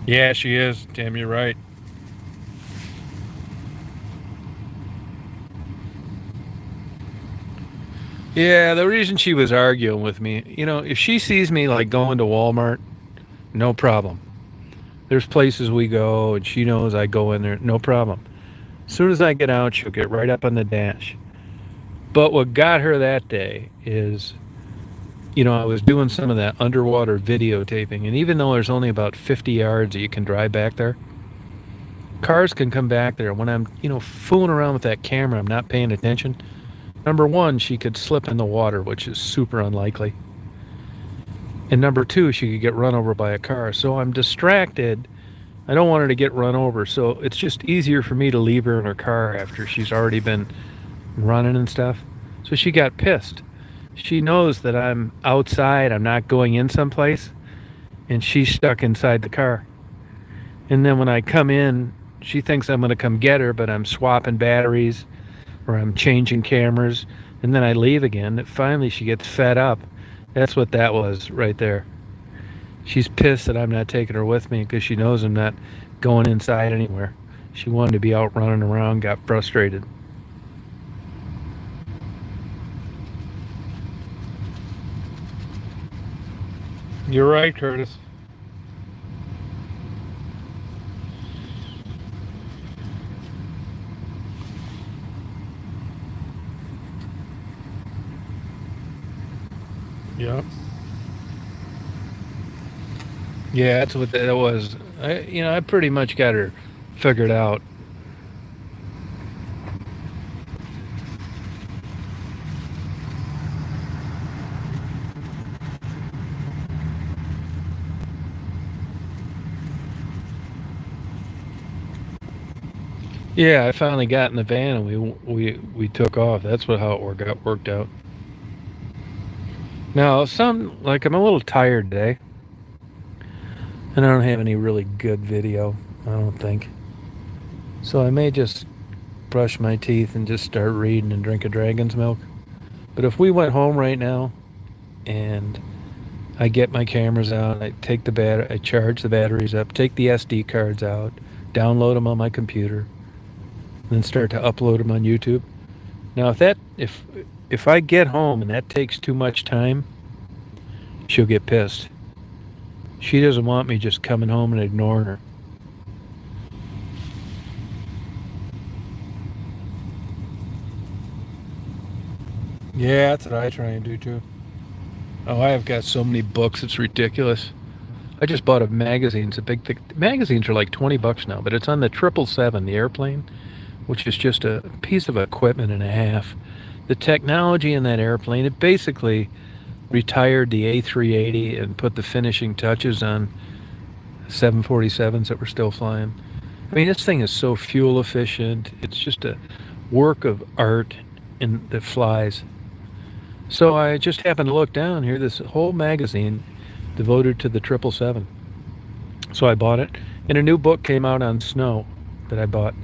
Yeah, she is. Damn, you're right. Yeah, the reason she was arguing with me, if she sees me like going to Walmart, no problem. There's places we go, and she knows I go in there, no problem. As soon as I get out, she'll get right up on the dash. But what got her that day is, I was doing some of that underwater videotaping, and even though there's only about 50 yards that you can drive back there, cars can come back there. When I'm, fooling around with that camera, I'm not paying attention. Number one, she could slip in the water, which is super unlikely. And number two, she could get run over by a car. So I'm distracted. I don't want her to get run over. So it's just easier for me to leave her in her car after she's already been running and stuff. So she got pissed. She knows that I'm outside, I'm not going in someplace, and she's stuck inside the car. And then when I come in, she thinks I'm going to come get her, but I'm swapping batteries or I'm changing cameras, and then I leave again. Finally, she gets fed up. That's what that was right there. She's pissed that I'm not taking her with me because she knows I'm not going inside anywhere. She wanted to be out running around, got frustrated. You're right, Curtis. Yep. Yeah, that's what that was. I pretty much got her figured out. Yeah, I finally got in the van and we took off. That's how it got worked out. Now, I'm a little tired today, and I don't have any really good video. I don't think. So I may just brush my teeth and just start reading and drink a dragon's milk. But if we went home right now and I get my cameras out, I take I charge the batteries up, take the SD cards out, download them on my computer, and then start to upload them on YouTube. Now, if I get home and that takes too much time, she'll get pissed. She doesn't want me just coming home and ignoring her. Yeah, that's what I try and do too. Oh, I have got so many books, it's ridiculous. I just bought a magazine. It's a big, thick. Magazines are like $20 now, but it's on the 777, the airplane, which is just a piece of equipment and a half. The technology in that airplane, it basically retired the A380 and put the finishing touches on 747s that were still flying. I mean, this thing is so fuel efficient. It's just a work of art that flies. So I just happened to look down here, this whole magazine devoted to the 777. So I bought it, and a new book came out on snow that I bought.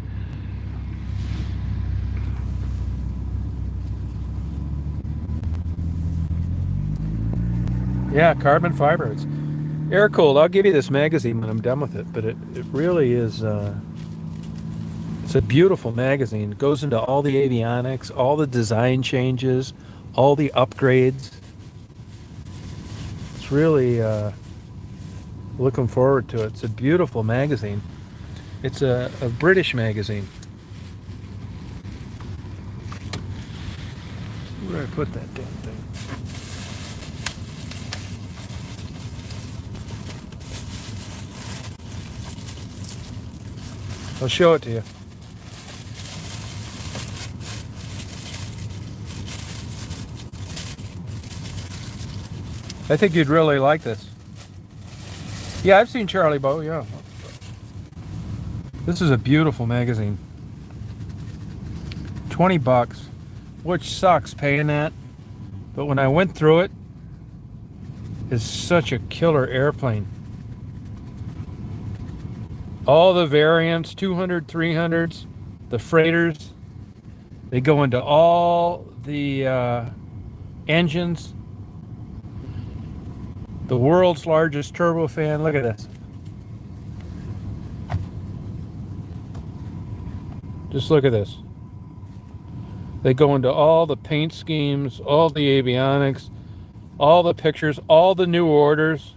Yeah, carbon fiber. It's air cooled. I'll give you this magazine when I'm done with it, but it really is. It's a beautiful magazine. It goes into all the avionics, all the design changes, all the upgrades. It's really looking forward to it. It's a beautiful magazine. It's a British magazine. Where did I put that damn thing? I'll show it to you. I think you'd really like this. Yeah, I've seen Charlie Bow, yeah. This is a beautiful magazine. $20, which sucks paying that. But when I went through it, it's such a killer airplane. All the variants, 200, 300s, the freighters, they go into all the engines. The world's largest turbofan. Look at this. Just look at this. They go into all the paint schemes, all the avionics, all the pictures, all the new orders.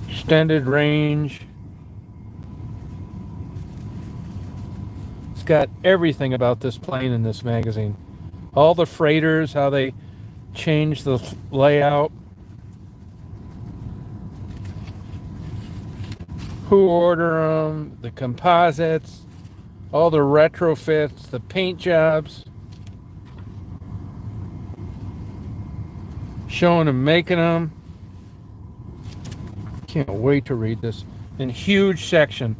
Extended range. It's got everything about this plane in this magazine. All the freighters, how they change the layout. Who order them, the composites, all the retrofits, the paint jobs. Showing them making them. Can't wait to read this. And huge section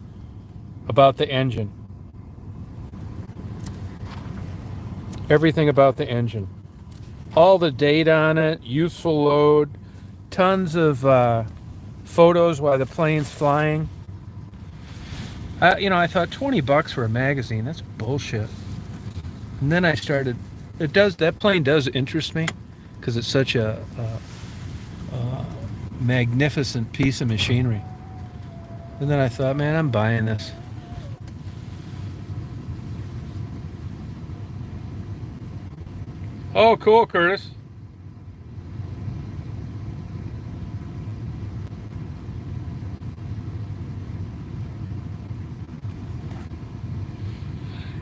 about the engine. Everything about the engine. All the data on it, useful load, tons of photos while the plane's flying. I thought $20 for a magazine, that's bullshit. And then I started, that plane does interest me because it's such a magnificent piece of machinery. And then I thought, man, I'm buying this. Oh, cool, Curtis.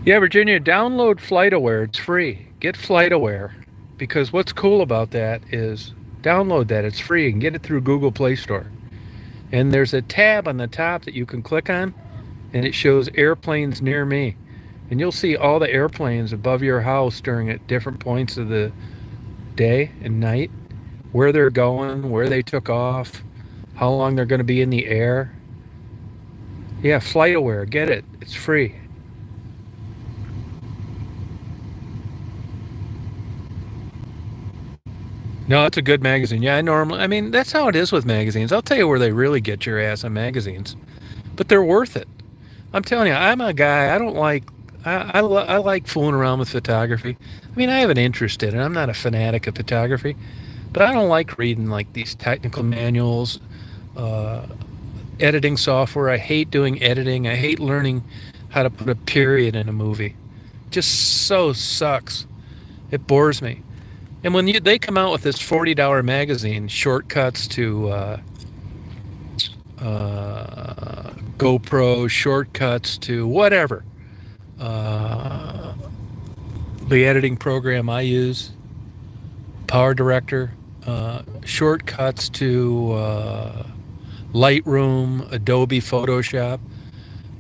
Yeah, Virginia, download FlightAware. It's free. Get FlightAware. Because what's cool about that is download that. It's free. You can get it through Google Play Store. And there's a tab on the top that you can click on, and it shows airplanes near me. And you'll see all the airplanes above your house during at different points of the day and night, where they're going, where they took off, how long they're going to be in the air. Yeah, FlightAware. Get it. It's free. No, it's a good magazine. Yeah, I mean, that's how it is with magazines. I'll tell you where they really get your ass on magazines, but they're worth it. I'm telling you, I'm a guy, I don't like I like fooling around with photography. I mean, I have an interest in it. I'm not a fanatic of photography, but I don't like reading like these technical manuals, uh, editing software. I hate doing editing. I hate learning how to put a period in a movie. Just so sucks. It bores me. And when they come out with this $40 magazine, shortcuts to GoPro, shortcuts to whatever, uh, the editing program I use, Power Director, shortcuts to Lightroom, Adobe Photoshop.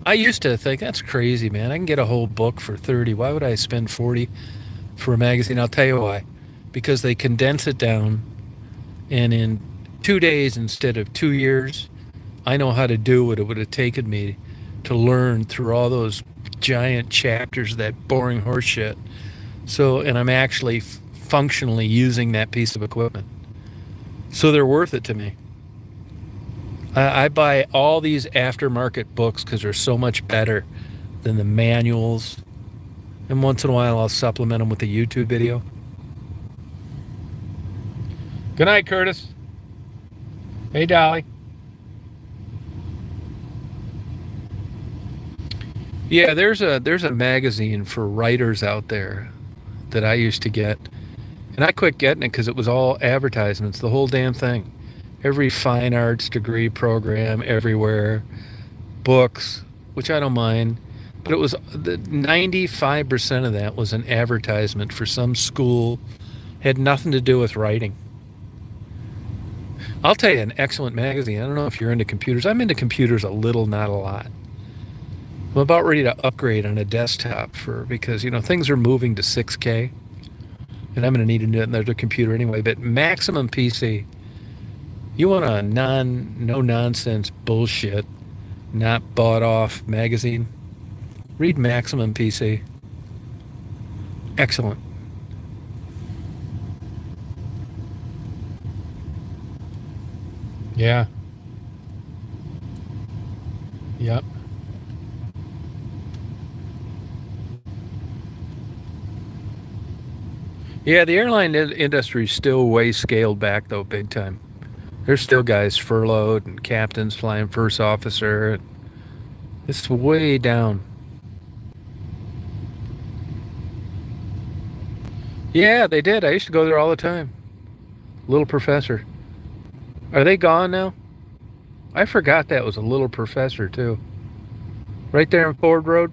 I used to think that's crazy, man. I can get a whole book for 30. Why would I spend 40 for a magazine? I'll tell you why. Because they condense it down, and in 2 days instead of 2 years, I know how to do what it would have taken me to learn through all those giant chapters of that boring horse shit. So, and I'm actually functionally using that piece of equipment. So they're worth it to me. I buy all these aftermarket books because they're so much better than the manuals. And once in a while, I'll supplement them with a YouTube video. Good night, Curtis. Hey, Dolly. Yeah, there's a magazine for writers out there that I used to get, and I quit getting it because it was all advertisements, the whole damn thing. Every fine arts degree program everywhere, books, which I don't mind, but it was 95% of that was an advertisement for some school, had nothing to do with writing. I'll tell you an excellent magazine. I don't know if you're into computers. I'm into computers a little, not a lot. I'm about ready to upgrade on a desktop because things are moving to 6K, and I'm going to need another computer anyway. But Maximum PC, you want a no nonsense bullshit, not bought off magazine? Read Maximum PC. Excellent. Yeah. Yep. Yeah, the airline industry is still way scaled back though, big time. There's still guys furloughed and captains flying first officer. It's way down. Yeah, they did. I used to go there all the time. Little Professor. Are they gone now? I forgot that was a Little Professor too. Right there in Ford Road.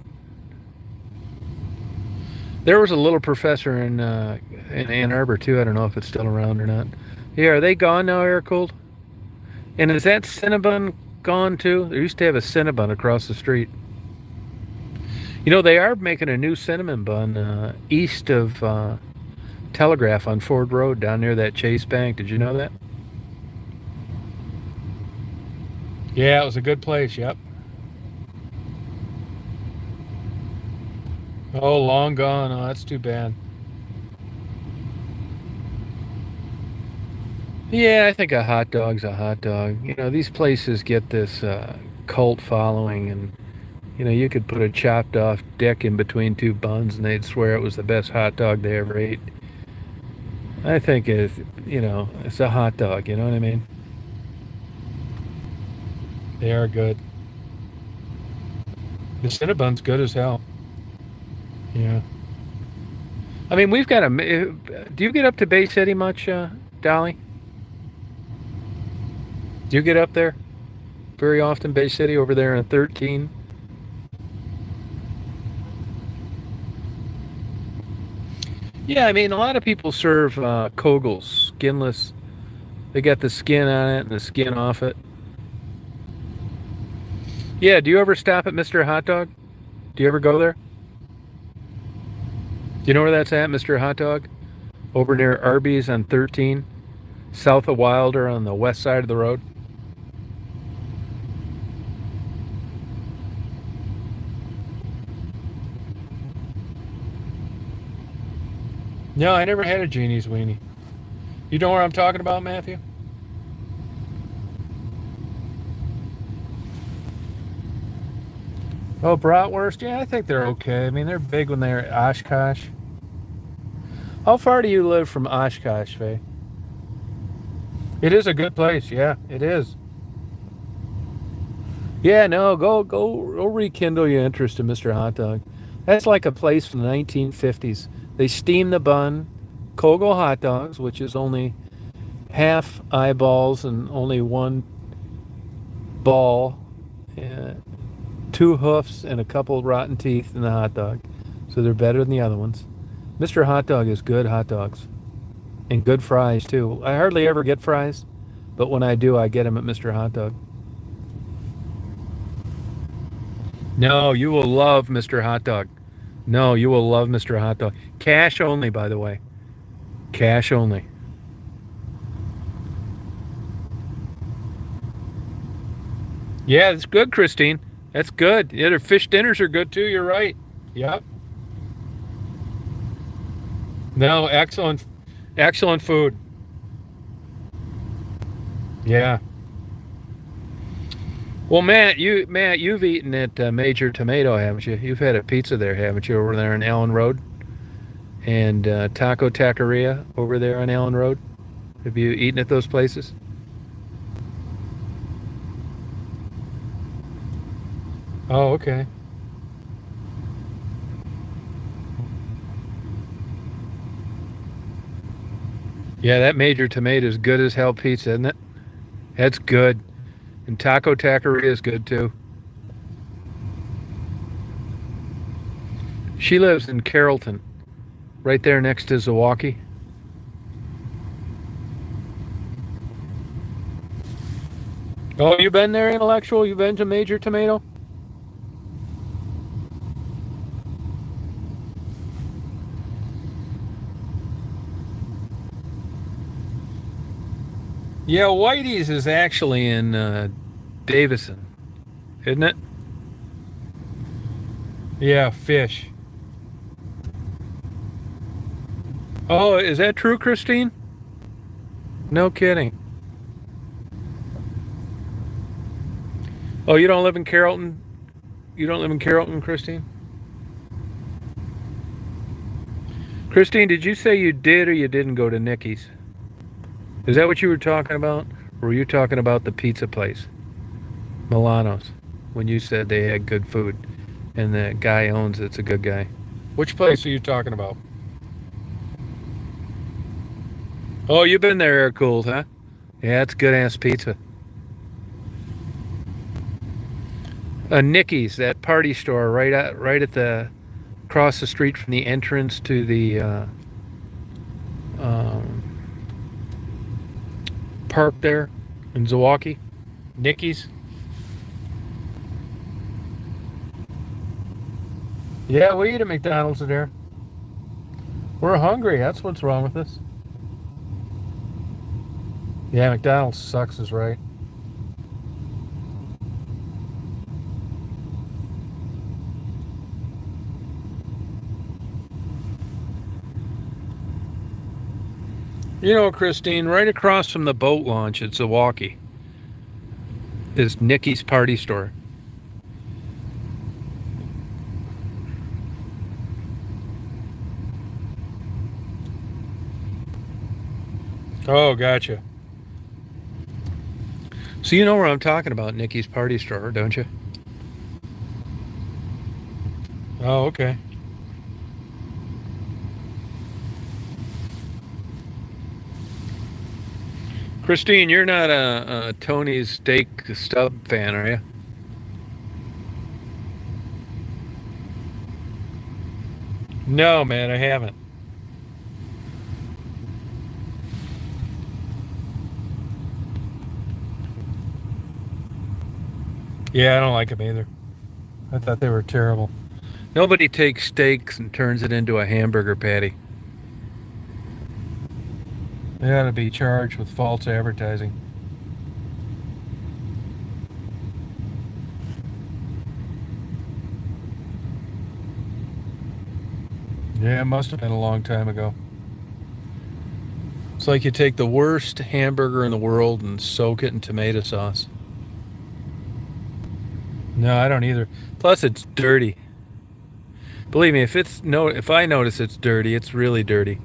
There was a Little Professor in Ann Arbor too. I don't know if it's still around or not. Yeah, are they gone now, Air Cooled? And is that Cinnabon gone too? They used to have a Cinnabon across the street. They are making a new cinnamon bun east of Telegraph on Ford Road down near that Chase Bank. Did you know that? Yeah, it was a good place. Yep. Oh, long gone. Oh, that's too bad. Yeah, I think a hot dog's a hot dog. These places get this cult following, and you could put a chopped off dick in between two buns, and they'd swear it was the best hot dog they ever ate. I think it's a hot dog. You know what I mean? They are good. The Cinnabon's good as hell. Yeah. I mean, we've got a. Do you get up to Bay City much, Dolly? Do you get up there very often, Bay City, over there in 13? Yeah, I mean, a lot of people serve Kogels, skinless. They got the skin on it and the skin off it. Yeah, do you ever stop at Mr. Hot Dog? Do you ever go there? Do you know where that's at, Mr. Hot Dog? Over near Arby's on 13, south of Wilder on the west side of the road. No, I never had a Genie's weenie. You know where I'm talking about, Matthew? Oh, bratwurst. Yeah, I think they're okay. I mean, they're big when they're at Oshkosh. How far do you live from Oshkosh, Faye? It is a good place. Yeah, it is. Yeah, no, go rekindle your interest in Mr. Hot Dog. That's like a place from the 1950s. They steam the bun, Kogo hot dogs, which is only half eyeballs and only one ball, uh, two hoofs, and a couple rotten teeth in the hot dog. So they're better than the other ones. Mr. Hot Dog is good hot dogs and good fries too. I hardly ever get fries, but when I do, I get them at Mr. Hot Dog. No, you will love Mr. Hot Dog. No, you will love Mr. Hot Dog. Cash only, by the way. Cash only. Yeah, it's good, Christine. That's good. Yeah, their fish dinners are good too. You're right. Yep. No, excellent, excellent food. Yeah. Well, Matt, you've eaten at Major Tomato, haven't you? You've had a pizza there, haven't you? Over there on Allen Road and Taco Taqueria over there on Allen Road. Have you eaten at those places? Oh, okay. Yeah, that Major Tomato is good as hell pizza, isn't it? That's good. And Taco Taqueria is good too. She lives in Carrollton, right there next to Zmilwaukee. Oh, you been there, Intellectual? You been to Major Tomato? Yeah, Whitey's is actually in Davison, isn't it? Yeah, fish. Oh, is that true, Christine? No kidding. Oh, you don't live in Carrollton? You don't live in Carrollton, Christine? Christine, did you say you did or you didn't go to Nicky's? Is that what you were talking about? Or were you talking about the pizza place, Milano's, when you said they had good food and the guy owns it's a good guy? Which place are you talking about? Oh, you've been there, Air Cooled, huh? Yeah, it's good ass pizza. Nicky's, that party store right at the across the street from the entrance to the um, park there in Zmilwaukee. Nicky's. Yeah, we eat at McDonald's there. We're hungry. That's what's wrong with us. Yeah, McDonald's sucks is right. You know, Christine, right across from the boat launch at Zmilwaukee is Nicky's Party Store. Oh, gotcha. So you know where I'm talking about, Nicky's Party Store, don't you? Oh, okay. Christine, you're not a Tony's Steak Stub fan, are you? No, man, I haven't. Yeah, I don't like them either. I thought they were terrible. Nobody takes steaks and turns it into a hamburger patty. They ought to be charged with false advertising. Yeah, it must have been a long time ago. It's like you take the worst hamburger in the world and soak it in tomato sauce. No, I don't either. Plus, it's dirty. Believe me, if I notice it's dirty, it's really dirty.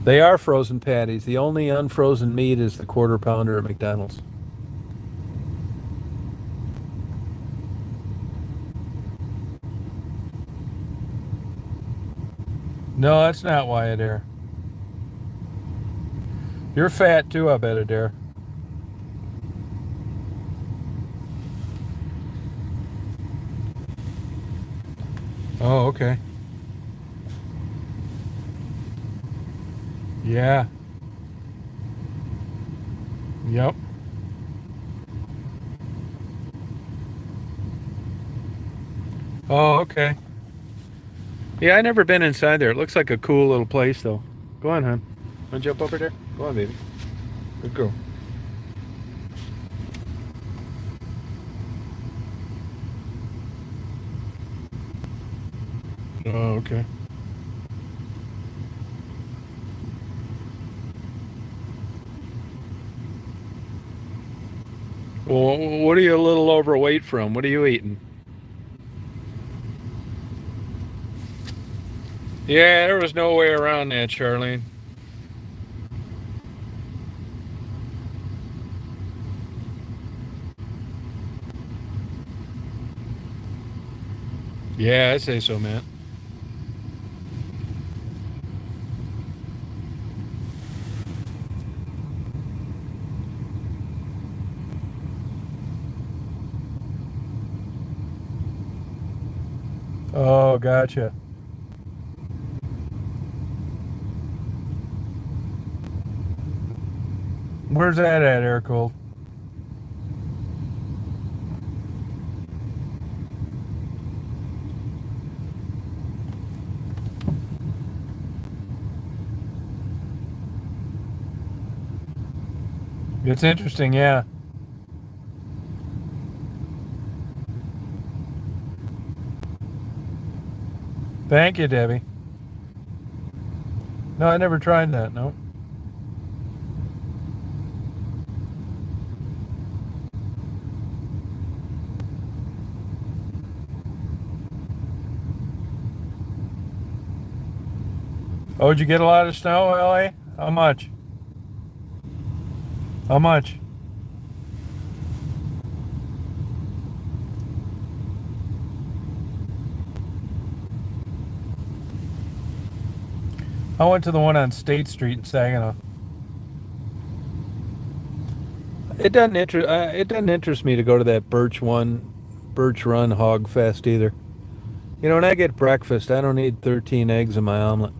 They are frozen patties. The only unfrozen meat is the quarter pounder at McDonald's. No, that's not why, Adair. You're fat too, I bet, Adair. Oh, okay. Yeah. Yep. Oh, okay. Yeah, I never been inside there. It looks like a cool little place, though. Go on, hon. Want to jump over there? Go on, baby. Good girl. Oh, okay. Well, what are you a little overweight from? What are you eating? Yeah, there was no way around that, Charlene. Yeah, I say so, man. Oh, gotcha. Where's that at, Air Cold? It's interesting, yeah. Thank you, Debbie. No, I never tried that. No. Oh, did you get a lot of snow, LA? How much? How much? I went to the one on State Street in Saginaw. It doesn't interest me to go to that Birch Run Hog Fest either. You know, when I get breakfast, I don't need 13 eggs in my omelet.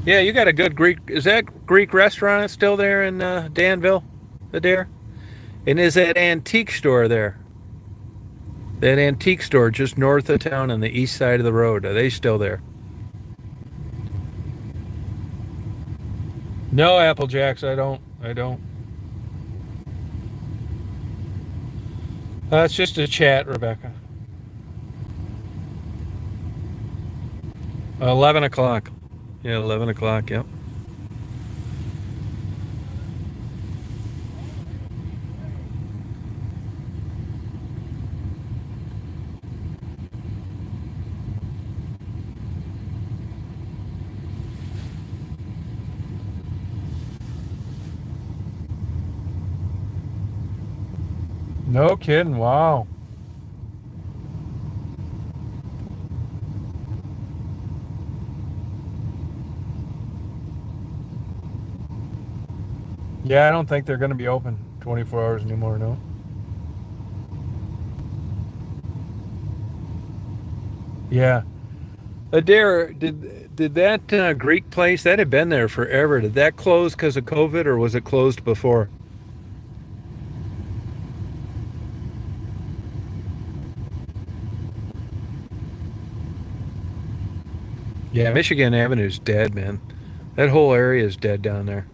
Yeah, you got a good Greek. Is that Greek restaurant still there in Danville, Adair? And is that antique store there? That antique store just north of town on the east side of the road. Are they still there? No, Apple Jacks. I don't. I don't. It's just a chat, Rebecca. 11 o'clock. Yeah, 11 o'clock. Yep. No kidding. Wow. Yeah, I don't think they're going to be open 24 hours anymore. No. Yeah. Adair, did that Greek place that had been there forever? Did that close because of COVID, or was it closed before? Yeah, Michigan Avenue's dead, man. That whole area is dead down there.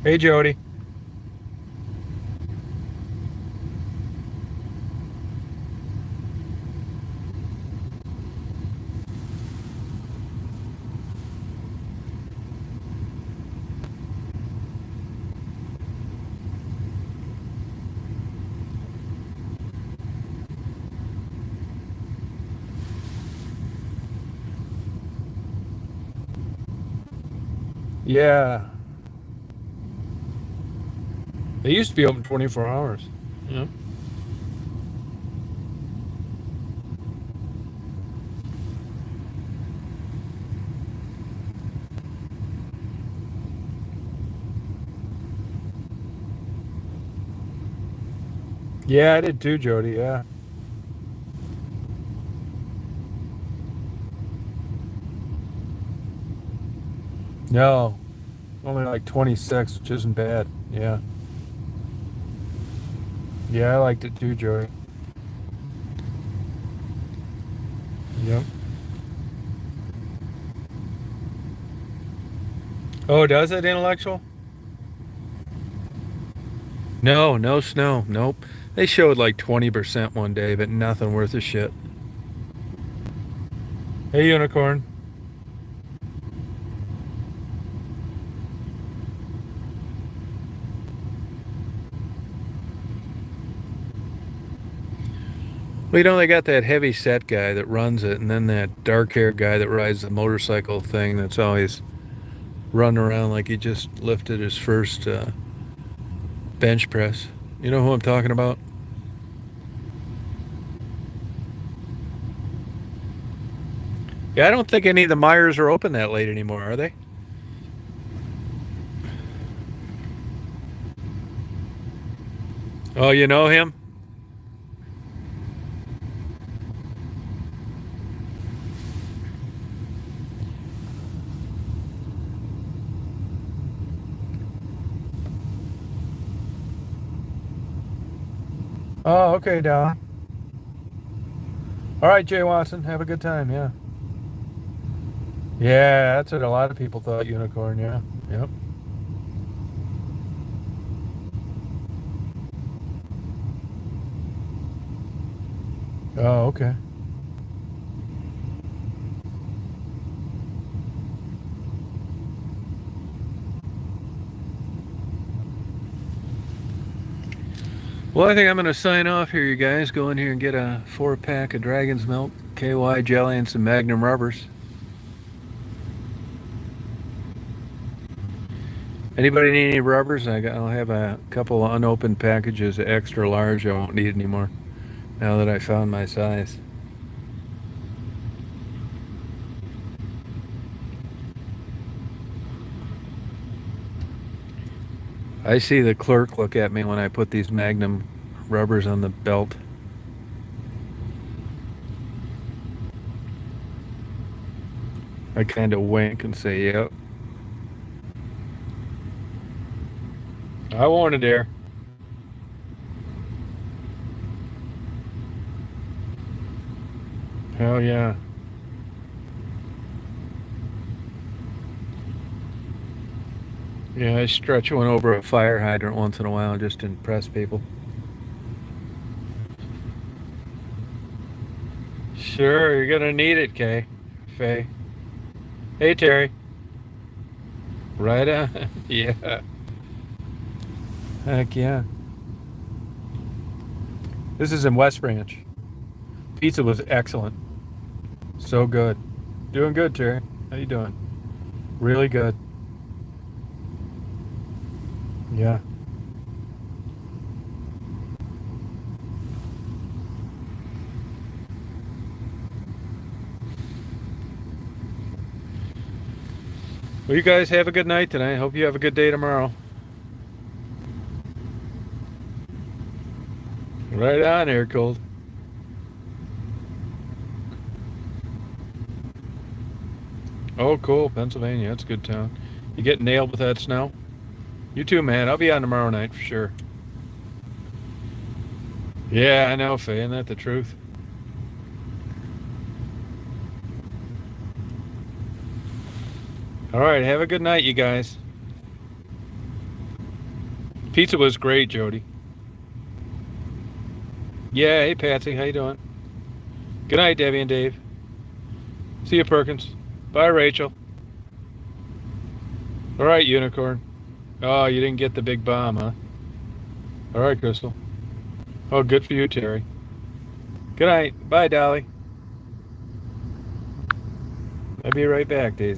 Hey, Jody. Yeah. They used to be open 24 hours. Yeah. Yeah, I did too, Jody. Yeah. No, only like 26, which isn't bad. Yeah. Yeah, I liked it too, Jody. Yep. Oh, does it intellectual? No, no snow. Nope. They showed like 20% one day, but nothing worth a shit. Hey, unicorn. Well, they got that heavy set guy that runs it, and then that dark haired guy that rides the motorcycle thing that's always running around like he just lifted his first bench press. You know who I'm talking about? Yeah, I don't think any of the Myers are open that late anymore, are they? Oh, you know him? Oh, okay, Don. All right, Jay Watson. Have a good time. Yeah. Yeah, that's what a lot of people thought, unicorn. Yeah. Yep. Oh, okay. Well, I think I'm going to sign off here, you guys. Go in here and get a 4-pack of Dragon's Milk, KY jelly, and some Magnum rubbers. Anybody need any rubbers? I'll have a couple unopened packages of extra large I won't need anymore now that I found my size. I see the clerk look at me when I put these Magnum rubbers on the belt. I kind of wink and say, yep. I wanted there. Hell yeah. Yeah, I stretch one over a fire hydrant once in a while just to impress people. Sure, you're gonna need it, Kay. Faye. Hey, Terry. Right on. Yeah. Heck yeah. This is in West Branch. Pizza was excellent. So good. Doing good, Terry. How you doing? Really good. Yeah. Well, you guys have a good night tonight. Hope you have a good day tomorrow. Right on, air cold. Oh, cool. Pennsylvania. That's a good town. You get nailed with that snow? You too, man. I'll be on tomorrow night for sure. Yeah, I know, Faye. Isn't that the truth? All right. Have a good night, you guys. Pizza was great, Jody. Yeah. Hey, Patsy. How you doing? Good night, Debbie and Dave. See you, Perkins. Bye, Rachel. All right, Unicorn. Oh, you didn't get the big bomb, huh? All right, Crystal. Oh, good for you, Terry. Good night. Bye, Dolly. I'll be right back, Daisy.